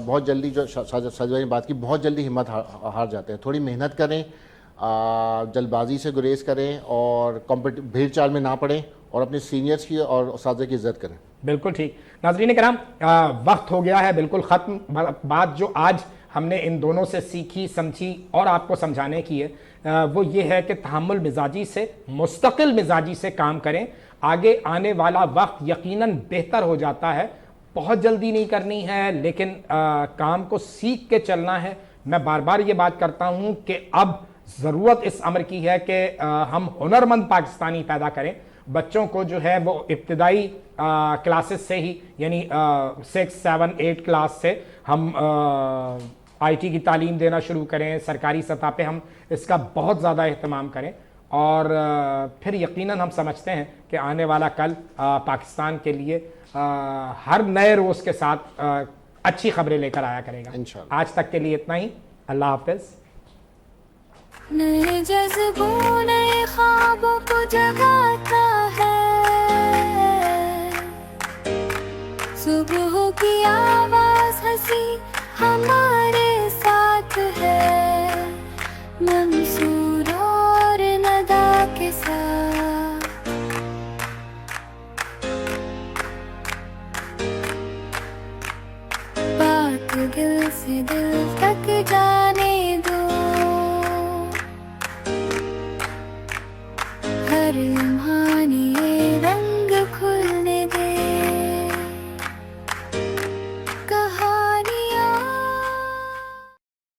बहुत जल्दी, जो साजिद भाई ने बात की, बहुत जल्दी हिम्मत हार जाते हैं। थोड़ी मेहनत करें, जल्दबाजी से गुरेज करें और भीड़ चाल में ना पड़ें और अपने सीनियर्स की और उस्ताद की इज्जत करें। बिल्कुल ठीक। नाज़रीन कराम, वक्त हो गया है बिल्कुल ख़त्म। बात जो आज हमने इन दोनों से सीखी, समझी और आपको समझाने की है वो ये है कि तहम्मुल मिजाजी से, मुस्तकिल मिजाजी से काम करें। आगे आने वाला वक्त यकीनन बेहतर हो जाता है। बहुत जल्दी नहीं करनी है, लेकिन काम को सीख के चलना है। मैं बार बार ये बात करता हूँ कि अब ज़रूरत इस अमर की है कि हम हुनरमंद पाकिस्तानी पैदा करें। बच्चों को जो है वो इब्तदाई क्लासेस से ही, यानी 6, 7, 8 क्लास से हम IT की तालीम देना शुरू करें। सरकारी सतह पे हम इसका बहुत ज़्यादा एहतमाम करें और फिर यकीनन हम समझते हैं कि आने वाला कल पाकिस्तान के लिए हर नए रोज़ के साथ अच्छी खबरें लेकर आया करेगा। इंशाअल्लाह। आज तक के लिए इतना ही। अल्लाह हाफ़िज़। नए जज्बों, नए ख्वाबों को जगाता है। सुबह की आवाज़ हंसी हमारे साथ है। मंसूर और नदा के साथ बात दिल से दिल तक जाने दो। हर